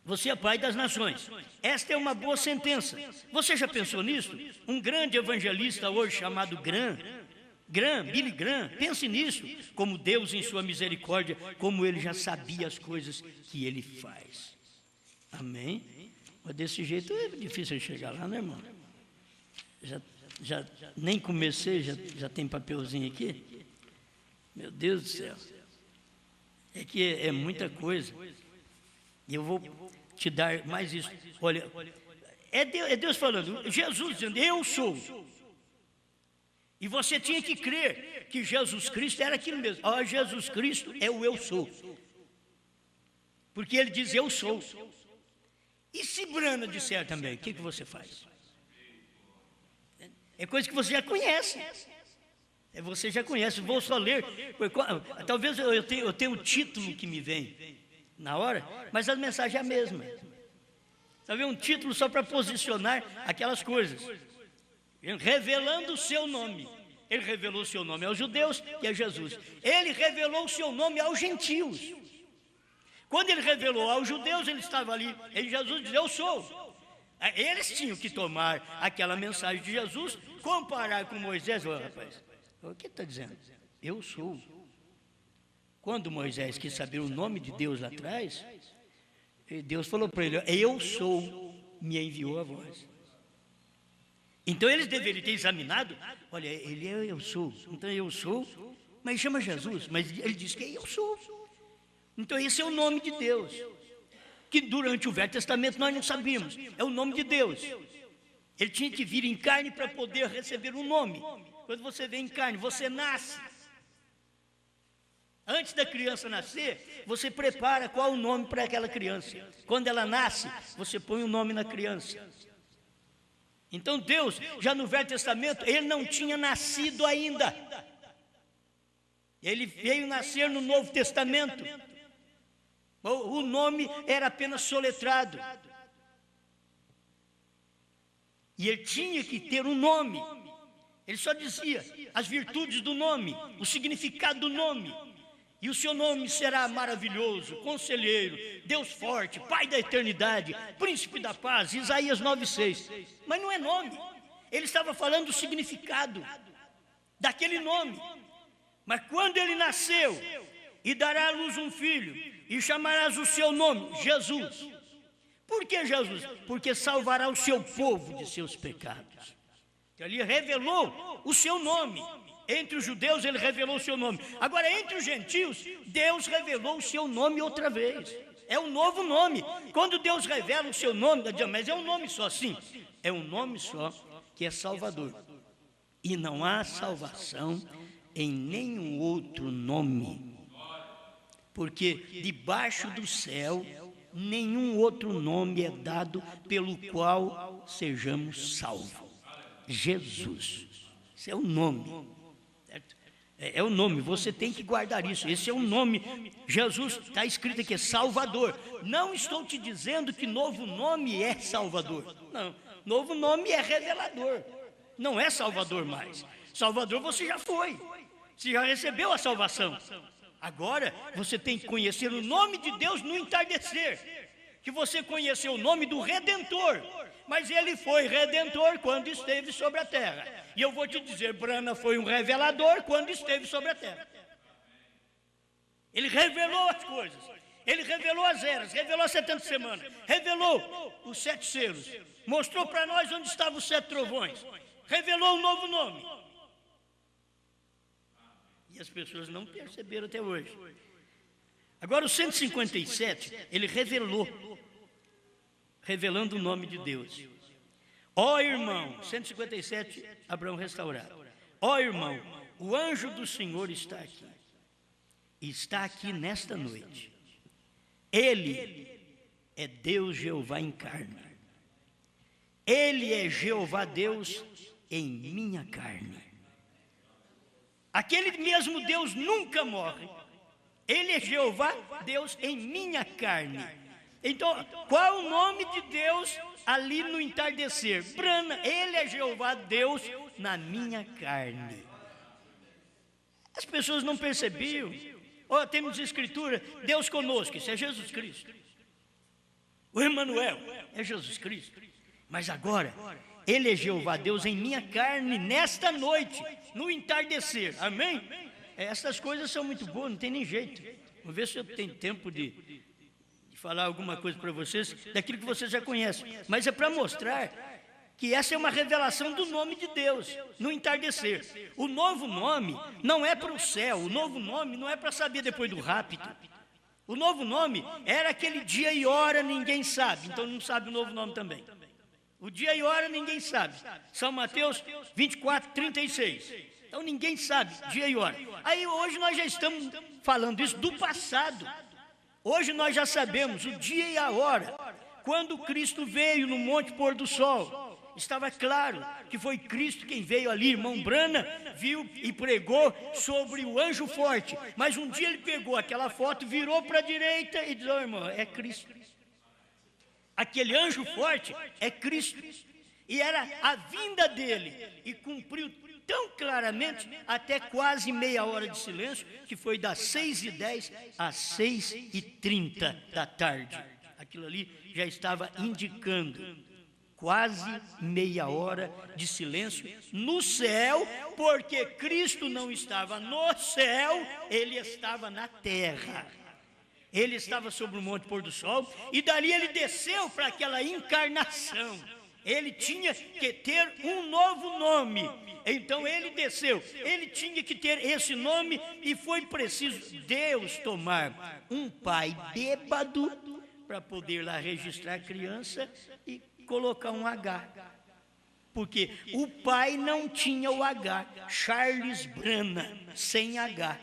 você é pai das nações. Esta é uma boa sentença. Você já pensou nisso? Um grande evangelista hoje chamado Billy Graham, pense nisso, como Deus em sua misericórdia, como ele já sabia as coisas que ele faz. Amém? Mas desse jeito é difícil chegar lá, né, irmão? Já nem comecei, já tem papelzinho aqui. Meu Deus do céu. É que é muita coisa. E eu vou te dar mais isso. Olha, é Deus falando, Jesus dizendo, eu sou. E você tinha que crer que Jesus Cristo era aquilo mesmo. Jesus Cristo é o eu sou. Porque ele diz, eu sou. E se Brana disser também, o que você faz? É coisa que você já conhece. Você já conhece, vou só ler. Talvez eu tenha o título que me vem na hora, mas a mensagem é a mesma. Sabe, um título só para posicionar aquelas coisas. Revelando o seu nome. Ele revelou o seu nome aos judeus, que é Jesus. Ele revelou o seu nome aos gentios. Quando ele revelou aos judeus, ele estava ali, e Jesus disse, eu sou. Eles tinham que tomar aquela mensagem de Jesus, comparar com Moisés. Rapaz, o que está dizendo? Eu sou. Quando Moisés quis saber o nome de Deus lá atrás, Deus falou para ele, eu sou, me enviou a voz. Então eles deveriam ter examinado, olha, ele é eu sou, então eu sou, mas chama Jesus, mas ele diz que é eu sou. Então esse é o nome de Deus, que durante o Velho Testamento nós não sabíamos, é o nome de Deus. Ele tinha que vir em carne para poder receber um nome. Quando você vem em carne, você nasce. Antes da criança nascer, você prepara qual o nome para aquela criança. Quando ela nasce, você põe o nome na criança. Então Deus, já no Velho Testamento, ele não tinha nascido ainda. Ele veio nascer no Novo Testamento. O nome era apenas soletrado. E ele tinha que ter um nome. Ele só dizia as virtudes do nome, o significado do nome. E o seu nome será maravilhoso, conselheiro, Deus forte, Pai da eternidade, Príncipe da paz, Isaías 9:6. Mas não é nome. Ele estava falando do significado daquele nome. Mas quando ele nasceu, e dará à luz um filho, e chamarás o seu nome, Jesus. Por que Jesus? Porque salvará o seu povo de seus pecados. Ele revelou o seu nome. Entre os judeus ele revelou o seu nome. Agora entre os gentios, Deus revelou o seu nome outra vez. É um novo nome. Quando Deus revela o seu nome, mas é um nome só, sim. É um nome só, que é Salvador. E não há salvação em nenhum outro nome. Porque debaixo do céu, nenhum outro nome é dado pelo qual sejamos salvos. Jesus. Esse é o nome. É o nome, você tem que guardar isso. Esse é o nome. Jesus, está escrito aqui, é Salvador. Não estou te dizendo que novo nome é Salvador. Não, novo nome é revelador. Não é Salvador mais. Salvador você já foi. Você já recebeu a salvação. Agora você tem que conhecer o nome de Deus no entardecer. que você conheceu o nome do Redentor, mas ele foi Redentor quando esteve sobre a terra. E eu vou te dizer, Brana foi um revelador quando esteve sobre a terra. Ele revelou as coisas, ele revelou as eras, revelou as 70 semanas, revelou os 7 selos, mostrou para nós onde estavam os 7 trovões, revelou um novo nome. E as pessoas não perceberam até hoje. Agora o 157, ele revelando o nome de Deus. Ó irmão, 157, Abraão restaurado. Ó irmão, o anjo do Senhor está aqui nesta noite. Ele é Deus Jeová em carne. Ele é Jeová Deus em minha carne. Aquele mesmo Deus nunca morre. Ele é Jeová Deus em minha carne. Então, qual o nome de Deus ali no entardecer? Brana, ele é Jeová Deus na minha carne. As pessoas não percebiam. Temos escritura, Deus conosco, isso é Jesus Cristo. O Emmanuel é Jesus Cristo. Mas agora, ele é Jeová Deus em minha carne nesta noite, no entardecer. Amém? Essas coisas são muito boas, não tem nem jeito. Vamos ver se eu tenho tempo de falar alguma coisa para vocês, daquilo que vocês já conhecem. Mas é para mostrar que essa é uma revelação do nome de Deus, no entardecer. O novo nome não é para o céu, o novo nome não é para saber depois do rapto. O novo nome era aquele dia e hora, ninguém sabe, então não sabe o novo nome também. O dia e hora ninguém sabe. São Mateus 24, 36. Então ninguém sabe, dia e hora. Aí hoje nós já estamos falando isso do passado. Hoje nós já sabemos o dia e a hora. Quando Cristo veio no Monte Pôr do Sol, estava claro que foi Cristo quem veio ali. Irmão Brana viu e pregou sobre o anjo forte. Mas um dia ele pegou aquela foto, virou para a direita e disse: "Ó, irmão, é Cristo. Aquele anjo forte é Cristo." E era a vinda dele. E cumpriu tão claramente, até quase meia hora de silêncio, que foi das 6h10 às 6h30 da tarde. Aquilo ali já estava indicando quase meia hora de silêncio no céu, porque Cristo não estava no céu, ele estava na terra. Ele estava sobre o Monte Pôr do Sol, e dali ele desceu para aquela encarnação. Ele tinha que ter um novo nome. Então ele desceu, ele tinha que ter esse nome, e foi preciso Deus tomar um pai bêbado para poder lá registrar a criança e colocar um H. Porque o pai não tinha o H, Charles Brana, sem H.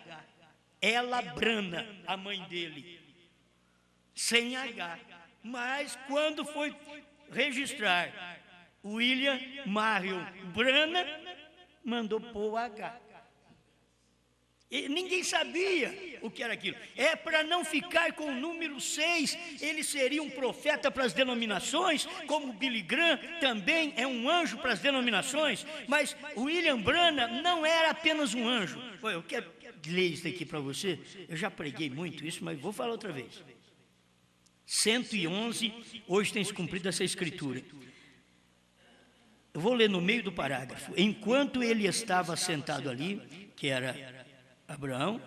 Ela Brana, a mãe dele, sem H. Mas quando foi registrar William Marion Brana, mandou pôr o H. E ninguém sabia o que era aquilo. É para não ficar com o número 6. Ele seria um profeta para as denominações, como Billy Graham também é um anjo para as denominações. Mas William Brana não era apenas um anjo. Eu quero ler isso aqui para você. Eu já preguei muito isso, mas vou falar outra vez. 111, hoje tem se cumprido essa escritura. Eu vou ler no meio do parágrafo. Enquanto ele estava sentado ali, que era Abraão,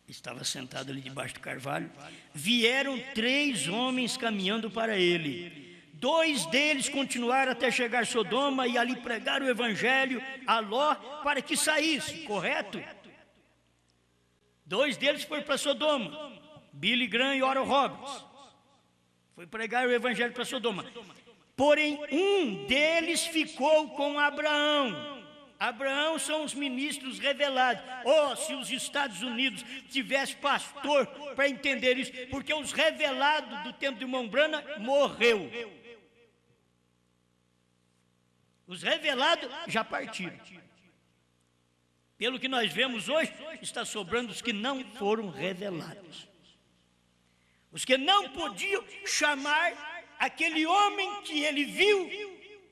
estava sentado ali debaixo do carvalho, vieram 3 homens caminhando para ele. 2 deles continuaram até chegar a Sodoma e ali pregaram o evangelho a Ló para que saísse, correto? 2 deles foram para Sodoma, Billy Graham e Oral Roberts. Foi pregar o evangelho para Sodoma. Porém, um deles ficou com Abraão. Abraão são os ministros revelados. Se os Estados Unidos tivessem pastor para entender isso, porque os revelados do tempo de irmão Brana morreu. Os revelados já partiram. Pelo que nós vemos hoje, está sobrando os que não foram revelados. Os que não podiam chamar aquele homem que ele viu,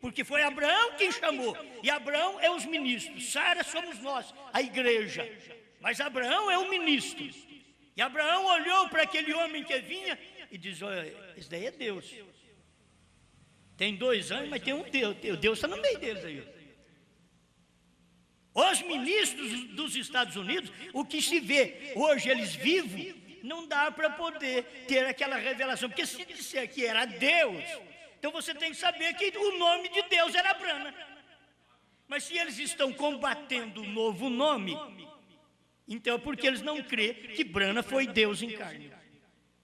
porque foi Abraão quem chamou, e Abraão é os ministros, Sara somos nós, a igreja, mas Abraão é o ministro, e Abraão olhou para aquele homem que vinha e diz, olha, esse daí é Deus. Tem 2 anjos, mas tem um Deus. Deus está no meio deles aí. Os ministros dos Estados Unidos, o que se vê hoje eles vivos, não dá para poder ter aquela revelação. Porque se disser que era Deus, então você tem que saber que o nome de Deus era Brana. Mas se eles estão combatendo o novo nome, então é porque eles não crêem que Brana foi Deus em carne.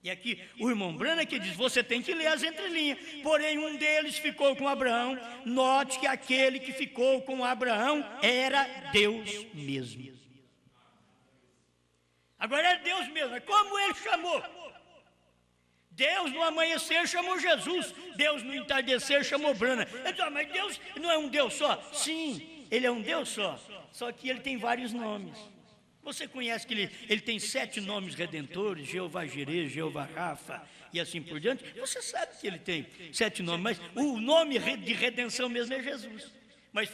E aqui o irmão Brana que diz, você tem que ler as entrelinhas. Porém um deles ficou com Abraão. Note que aquele que ficou com Abraão era Deus mesmo. Agora é Deus mesmo, mas como ele chamou? Deus no amanhecer chamou Jesus, Deus no entardecer chamou Brana. Mas Deus não é um Deus só? Sim, ele é um Deus só que ele tem vários nomes. Você conhece que ele tem 7 nomes redentores, Jeová Jireh, Jeová Rafa e assim por diante. Você sabe que ele tem 7 nomes, mas o nome de redenção mesmo é Jesus. Mas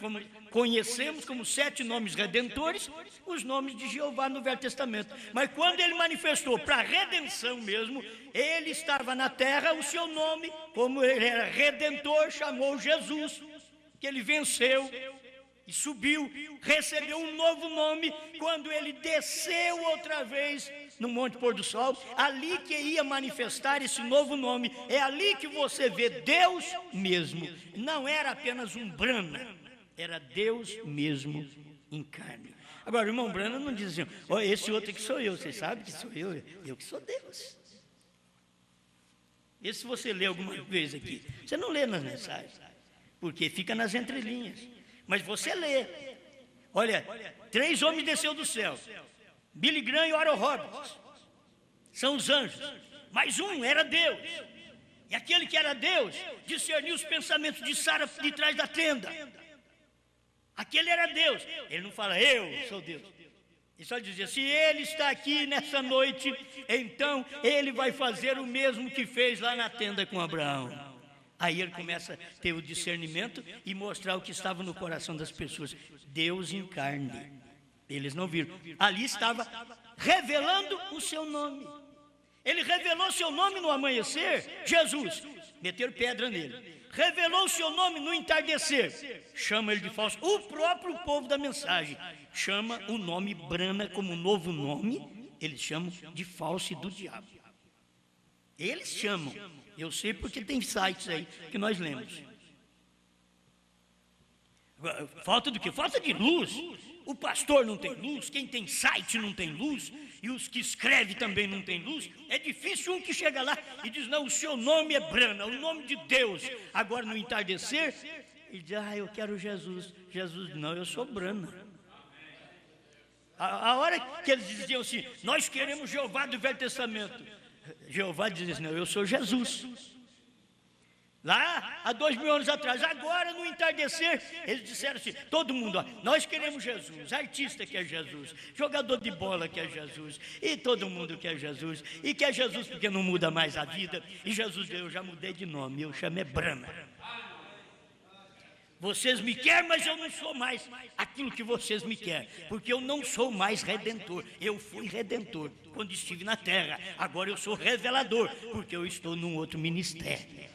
conhecemos como 7 nomes redentores, os nomes de Jeová no Velho Testamento. Mas quando ele manifestou para a redenção mesmo, ele estava na terra, o seu nome, como ele era redentor, chamou Jesus, que ele venceu. E subiu, recebeu um novo nome, quando ele desceu outra vez no Monte Pôr do Sol, ali que ia manifestar esse novo nome, é ali que você vê Deus mesmo, não era apenas um Brana, era Deus mesmo em carne. Agora o irmão Brana não diz assim, ó, esse outro que sou eu, vocês sabem que sou eu que sou Deus. Esse você lê alguma vez aqui, você não lê nas mensagens, porque fica nas entrelinhas. Mas você lê, olha, 3 homens desceu do céu, Billy Graham e Oral Roberts, são os anjos, mas um era Deus, e aquele que era Deus, discerniu os pensamentos de Sara de trás da tenda, aquele era Deus, ele não fala, eu sou Deus, ele só dizia, se ele está aqui nessa noite, então ele vai fazer o mesmo que fez lá na tenda com Abraão. Aí ele começa a ter o discernimento e mostrar o que estava no coração das pessoas. Deus em carne. Eles não viram. Ali estava revelando o seu nome. Ele revelou seu nome no amanhecer, Jesus. Meteram pedra nele. Revelou o seu nome no entardecer. Chama ele de falso. O próprio povo da mensagem chama o nome Brana como novo nome. Eles chamam de falso e do diabo. Eles chamam. Eu sei porque tem sites aí que nós lemos. Falta do quê? Falta de luz. O pastor não tem luz, quem tem site não tem luz, e os que escrevem também não tem luz. É difícil um que chega lá e diz, não, o seu nome é Brana, o nome de Deus. Agora no entardecer, ele diz, eu quero Jesus. Jesus, não, eu sou Brana. A hora que eles diziam assim, nós queremos Jeová do Velho Testamento. Jeová diz assim, não, eu sou Jesus. Lá, há 2000 anos atrás, agora no entardecer, eles disseram assim, todo mundo, ó, nós queremos Jesus, artista quer Jesus, jogador de bola quer Jesus, e todo mundo quer Jesus, e quer Jesus porque não muda mais a vida, e Jesus, eu já mudei de nome, eu chamo é Brana. Vocês me querem, mas eu não sou mais aquilo que vocês me querem, porque eu não sou mais redentor. Eu fui redentor quando estive na terra, agora eu sou revelador, porque eu estou num outro ministério.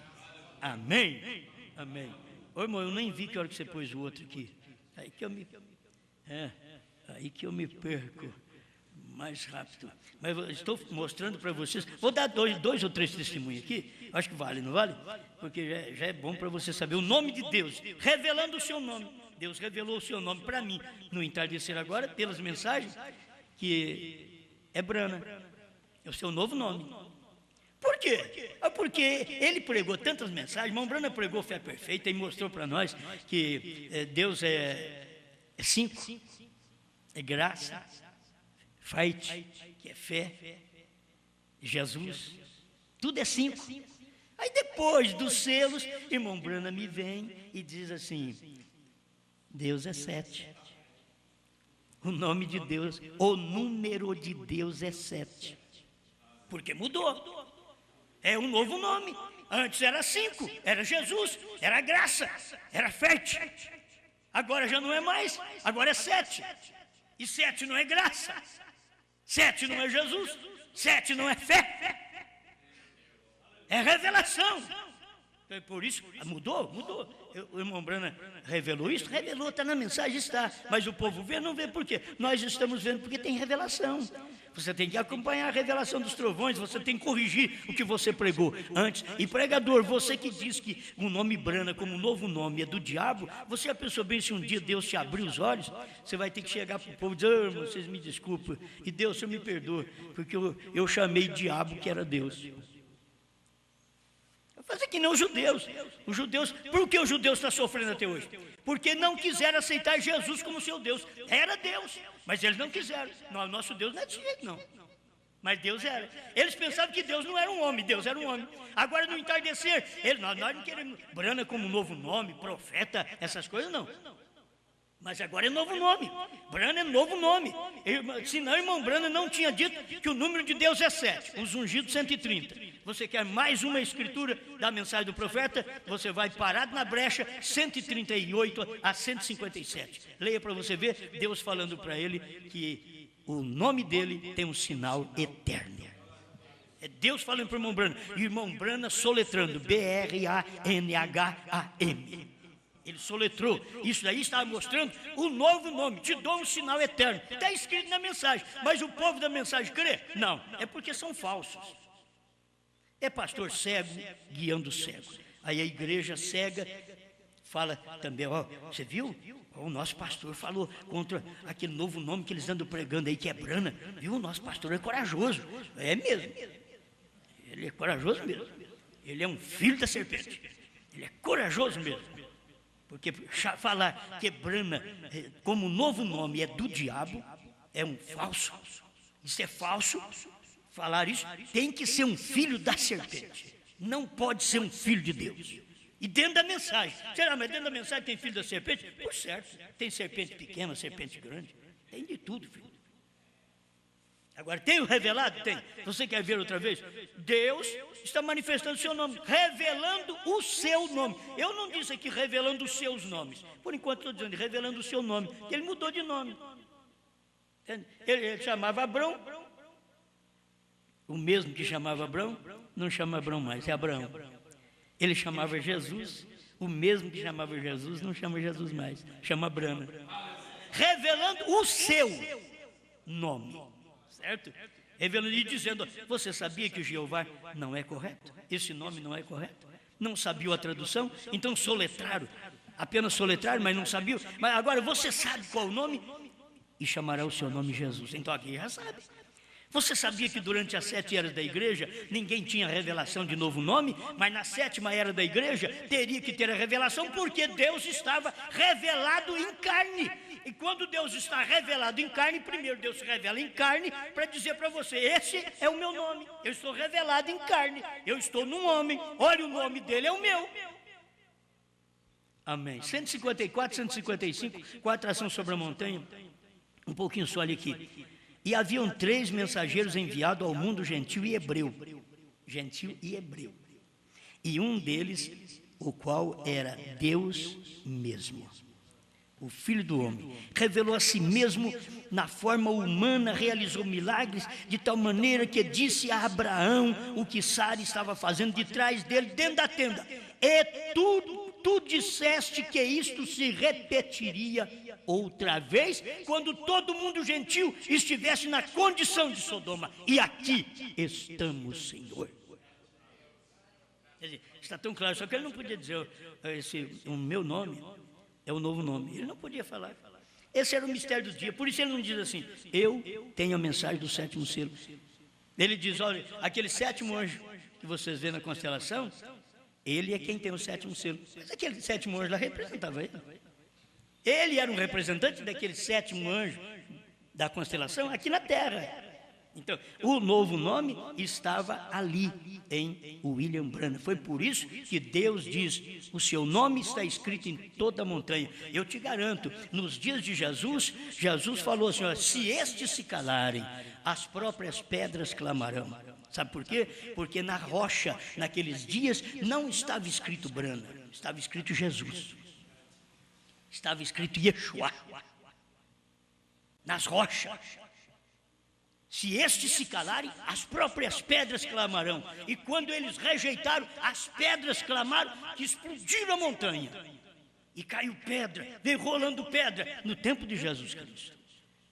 Amém? Amém. Ô irmão, eu nem vi que hora que você pôs o outro aqui. Aí que eu me perco mais rápido. Mas eu estou mostrando para vocês, vou dar dois ou 3 testemunhos aqui, acho que vale, não vale? Porque já é bom para você saber o nome de Deus, revelando o seu nome. Deus revelou o seu nome para mim, no entardecer agora, pelas mensagens, que é Brana, é o seu novo nome. Por quê? Porque ele pregou tantas mensagens, irmão Brana pregou fé perfeita e mostrou para nós que Deus é 5, é graça, fight, que é fé, Jesus, tudo é 5. Aí depois dos selos, irmão Brana me vem e diz assim, Deus é 7. O nome de Deus, o número de Deus é 7. Porque mudou. É um novo nome. Antes era 5, era Jesus, era graça, era fé. Agora já não é mais, agora é 7. E 7 não é graça, 7 não é Jesus, 7 não é fé. É revelação. Então, por isso, mudou. O irmão Brana revelou isso? Revelou, está na mensagem, está. Mas o povo vê, não vê por quê? Nós estamos vendo porque tem revelação. Você tem que acompanhar a revelação dos trovões, você tem que corrigir o que você pregou antes. E pregador, você que diz que o nome Brana como novo nome é do diabo, você já pensou bem se um dia Deus te abrir os olhos? Você vai ter que chegar para o povo e dizer, oh, irmão, vocês me desculpem, e Deus, Senhor me perdoa, porque eu chamei diabo que era Deus. Fazer que não os judeus. Por que os judeus estão sofrendo até hoje? Porque não quiseram aceitar Jesus como seu Deus. Era Deus, mas eles não quiseram. Não, nosso Deus não é desse jeito, não. Mas Deus era. Eles pensavam que Deus não era um homem, Deus era um homem. Agora, no entardecer, nós não queremos Brana como novo nome, profeta, essas coisas, não. Mas agora é novo nome. Brana é novo nome. Senão, irmão Brana não tinha dito que o número de Deus é 7, os ungidos 130. Você quer mais uma escritura da mensagem do profeta? Você vai parado na brecha 138 a 157. Leia para você ver Deus falando para ele que o nome dele tem um sinal eterno. É Deus falando para o irmão Brana. E o irmão Brana soletrando B-R-A-N-H-A-M. Ele soletrou. Isso daí estava mostrando o novo nome. Te dou um sinal eterno. Está escrito na mensagem. Mas o povo da mensagem crê? Não. É porque são falsos. É pastor cego guiando cego. Aí a igreja cega fala também, ó, você viu? O nosso pastor falou contra aquele novo nome que eles andam pregando aí, que é Brana. Viu? O nosso pastor é corajoso. É mesmo. Ele é corajoso mesmo. Ele é um filho da serpente. Ele é corajoso mesmo. Porque falar que Brana como novo nome é do diabo, é um falso. Isso é falso. Falar isso, tem que ser um filho da serpente. Não pode ser um filho de Deus. E dentro da mensagem. Será, mas dentro da mensagem tem filho da serpente? Por certo. Tem serpente pequena, serpente grande. Tem de tudo, filho. Agora, tem o revelado? Tem. Você quer ver outra vez? Deus está manifestando o seu nome, revelando o seu nome. Eu não disse aqui revelando os seus nomes. Por enquanto estou dizendo revelando o seu nome. Ele mudou de nome. Ele chamava Abrão. O mesmo que chamava Abrão, não chama Abrão mais, é Abraão. Ele chamava Jesus, o mesmo que chamava Jesus, não chama Jesus mais, chama Brana. Revelando o seu nome, certo? Revelando e dizendo, você sabia que o Jeová não é correto? Esse nome não é correto? Não sabia a tradução? Então soletraram, apenas soletraram, mas não sabiam. Mas agora você sabe qual o nome? E chamará o seu nome Jesus. Então aqui já sabe. Você sabia que durante as 7 eras da igreja ninguém tinha revelação de novo nome, mas na 7ª era da igreja teria que ter a revelação porque Deus estava revelado em carne. E quando Deus está revelado em carne, primeiro Deus se revela em carne para dizer para você, esse é o meu nome, eu estou revelado em carne, eu estou num homem, olha o nome dele é o meu. Amém. 154, 155, com a atração sobre a montanha, um pouquinho só ali aqui. E haviam 3 mensageiros enviados ao mundo gentil e hebreu. Gentil e hebreu. E um deles, o qual era Deus mesmo. O Filho do Homem. Revelou a si mesmo na forma humana, realizou milagres, de tal maneira que disse a Abraão o que Sara estava fazendo de trás dele, dentro da tenda. E tu disseste que isto se repetiria outra vez, quando todo mundo gentil estivesse na condição de Sodoma. E aqui estamos, Senhor. Quer dizer, está tão claro, só que ele não podia dizer, o meu nome é o novo nome. Ele não podia falar. Esse era o mistério do dia. Por isso ele não diz assim, eu tenho a mensagem do 7º selo. Ele diz, olha, aquele 7º anjo que vocês vêem na constelação, ele é quem tem o 7º selo. Mas aquele 7º anjo lá representava ele. Ele era um representante daquele 7º anjo da constelação aqui na Terra. Então, o novo nome estava ali em William Branham. Foi por isso que Deus diz, o seu nome está escrito em toda a montanha. Eu te garanto, nos dias de Jesus, Jesus falou assim, ó, se estes se calarem, as próprias pedras clamarão. Sabe por quê? Porque na rocha, naqueles dias, não estava escrito Branham, estava escrito Jesus. Estava escrito Yeshua. Nas rochas. Se estes se calarem, as próprias pedras clamarão. E quando eles rejeitaram, as pedras clamaram, que explodiram a montanha. E caiu pedra, veio rolando pedra, no tempo de Jesus Cristo.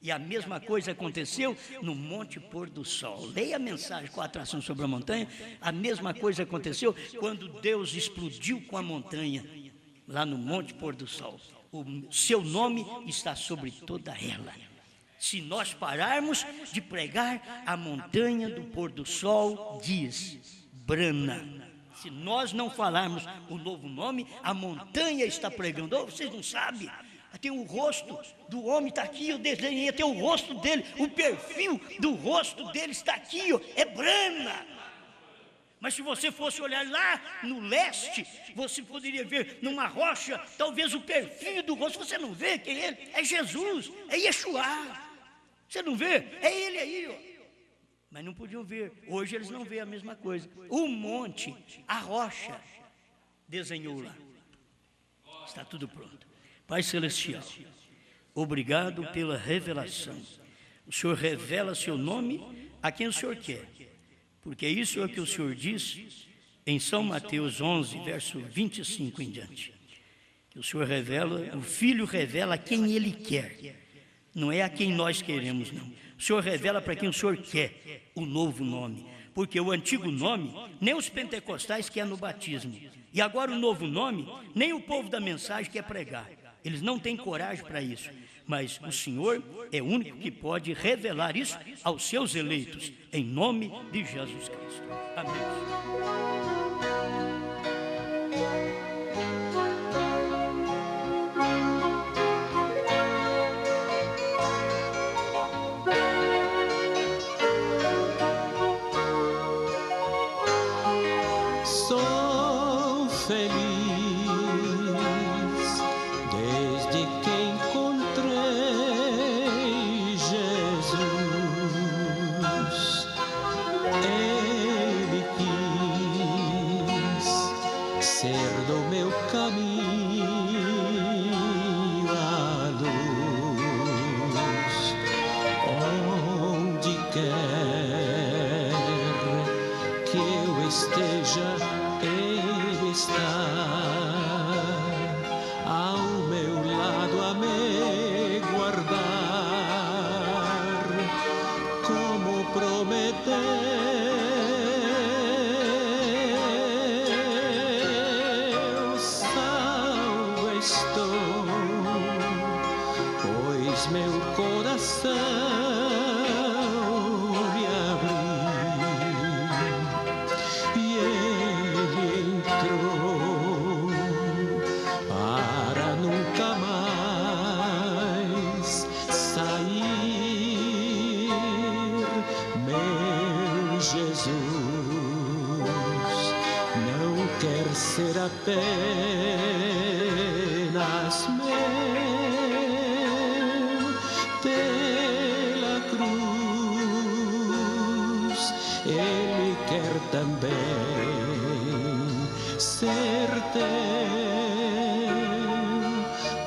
E a mesma coisa aconteceu no Monte Pôr do Sol. Leia a mensagem com a atração sobre a montanha. A mesma coisa aconteceu quando Deus explodiu com a montanha, lá no Monte Pôr do Sol. O seu nome está sobre toda ela. Se nós pararmos de pregar, a montanha do pôr do sol diz, brana. Se nós não falarmos o novo nome, a montanha está pregando. Oh, vocês não sabem? Tem o rosto do homem, está aqui, eu desenhei, tem o rosto dele, o perfil do rosto dele está aqui, ó, é brana. Mas se você fosse olhar lá no leste, você poderia ver numa rocha, talvez o perfil do rosto, você não vê quem é ele? É Jesus, é Yeshua. Você não vê? É ele aí, ó. Mas não podiam ver. Hoje eles não veem a mesma coisa. O monte, a rocha, desenhou lá. Está tudo pronto. Pai Celestial, obrigado pela revelação. O Senhor revela seu nome a quem o Senhor quer. Porque isso é o que o Senhor diz em São Mateus 11, verso 25 em diante. Que o Senhor revela, o Filho revela a quem Ele quer. Não é a quem nós queremos, não. O Senhor revela para quem o Senhor quer o novo nome. Porque o antigo nome, nem os pentecostais querem no batismo. E agora o novo nome, nem o povo da mensagem quer pregar. Eles não têm coragem para isso. Mas o Senhor é o único que pode revelar isso aos seus eleitos. Em nome de Jesus Cristo. Amém.
Ser apenas meu pela cruz, Ele quer também ser teu.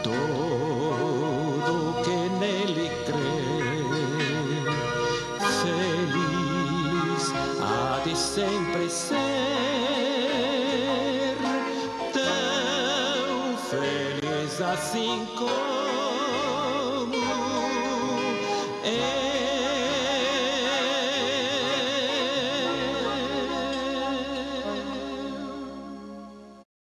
Todo que nele crê, feliz há de sempre ser. Assim como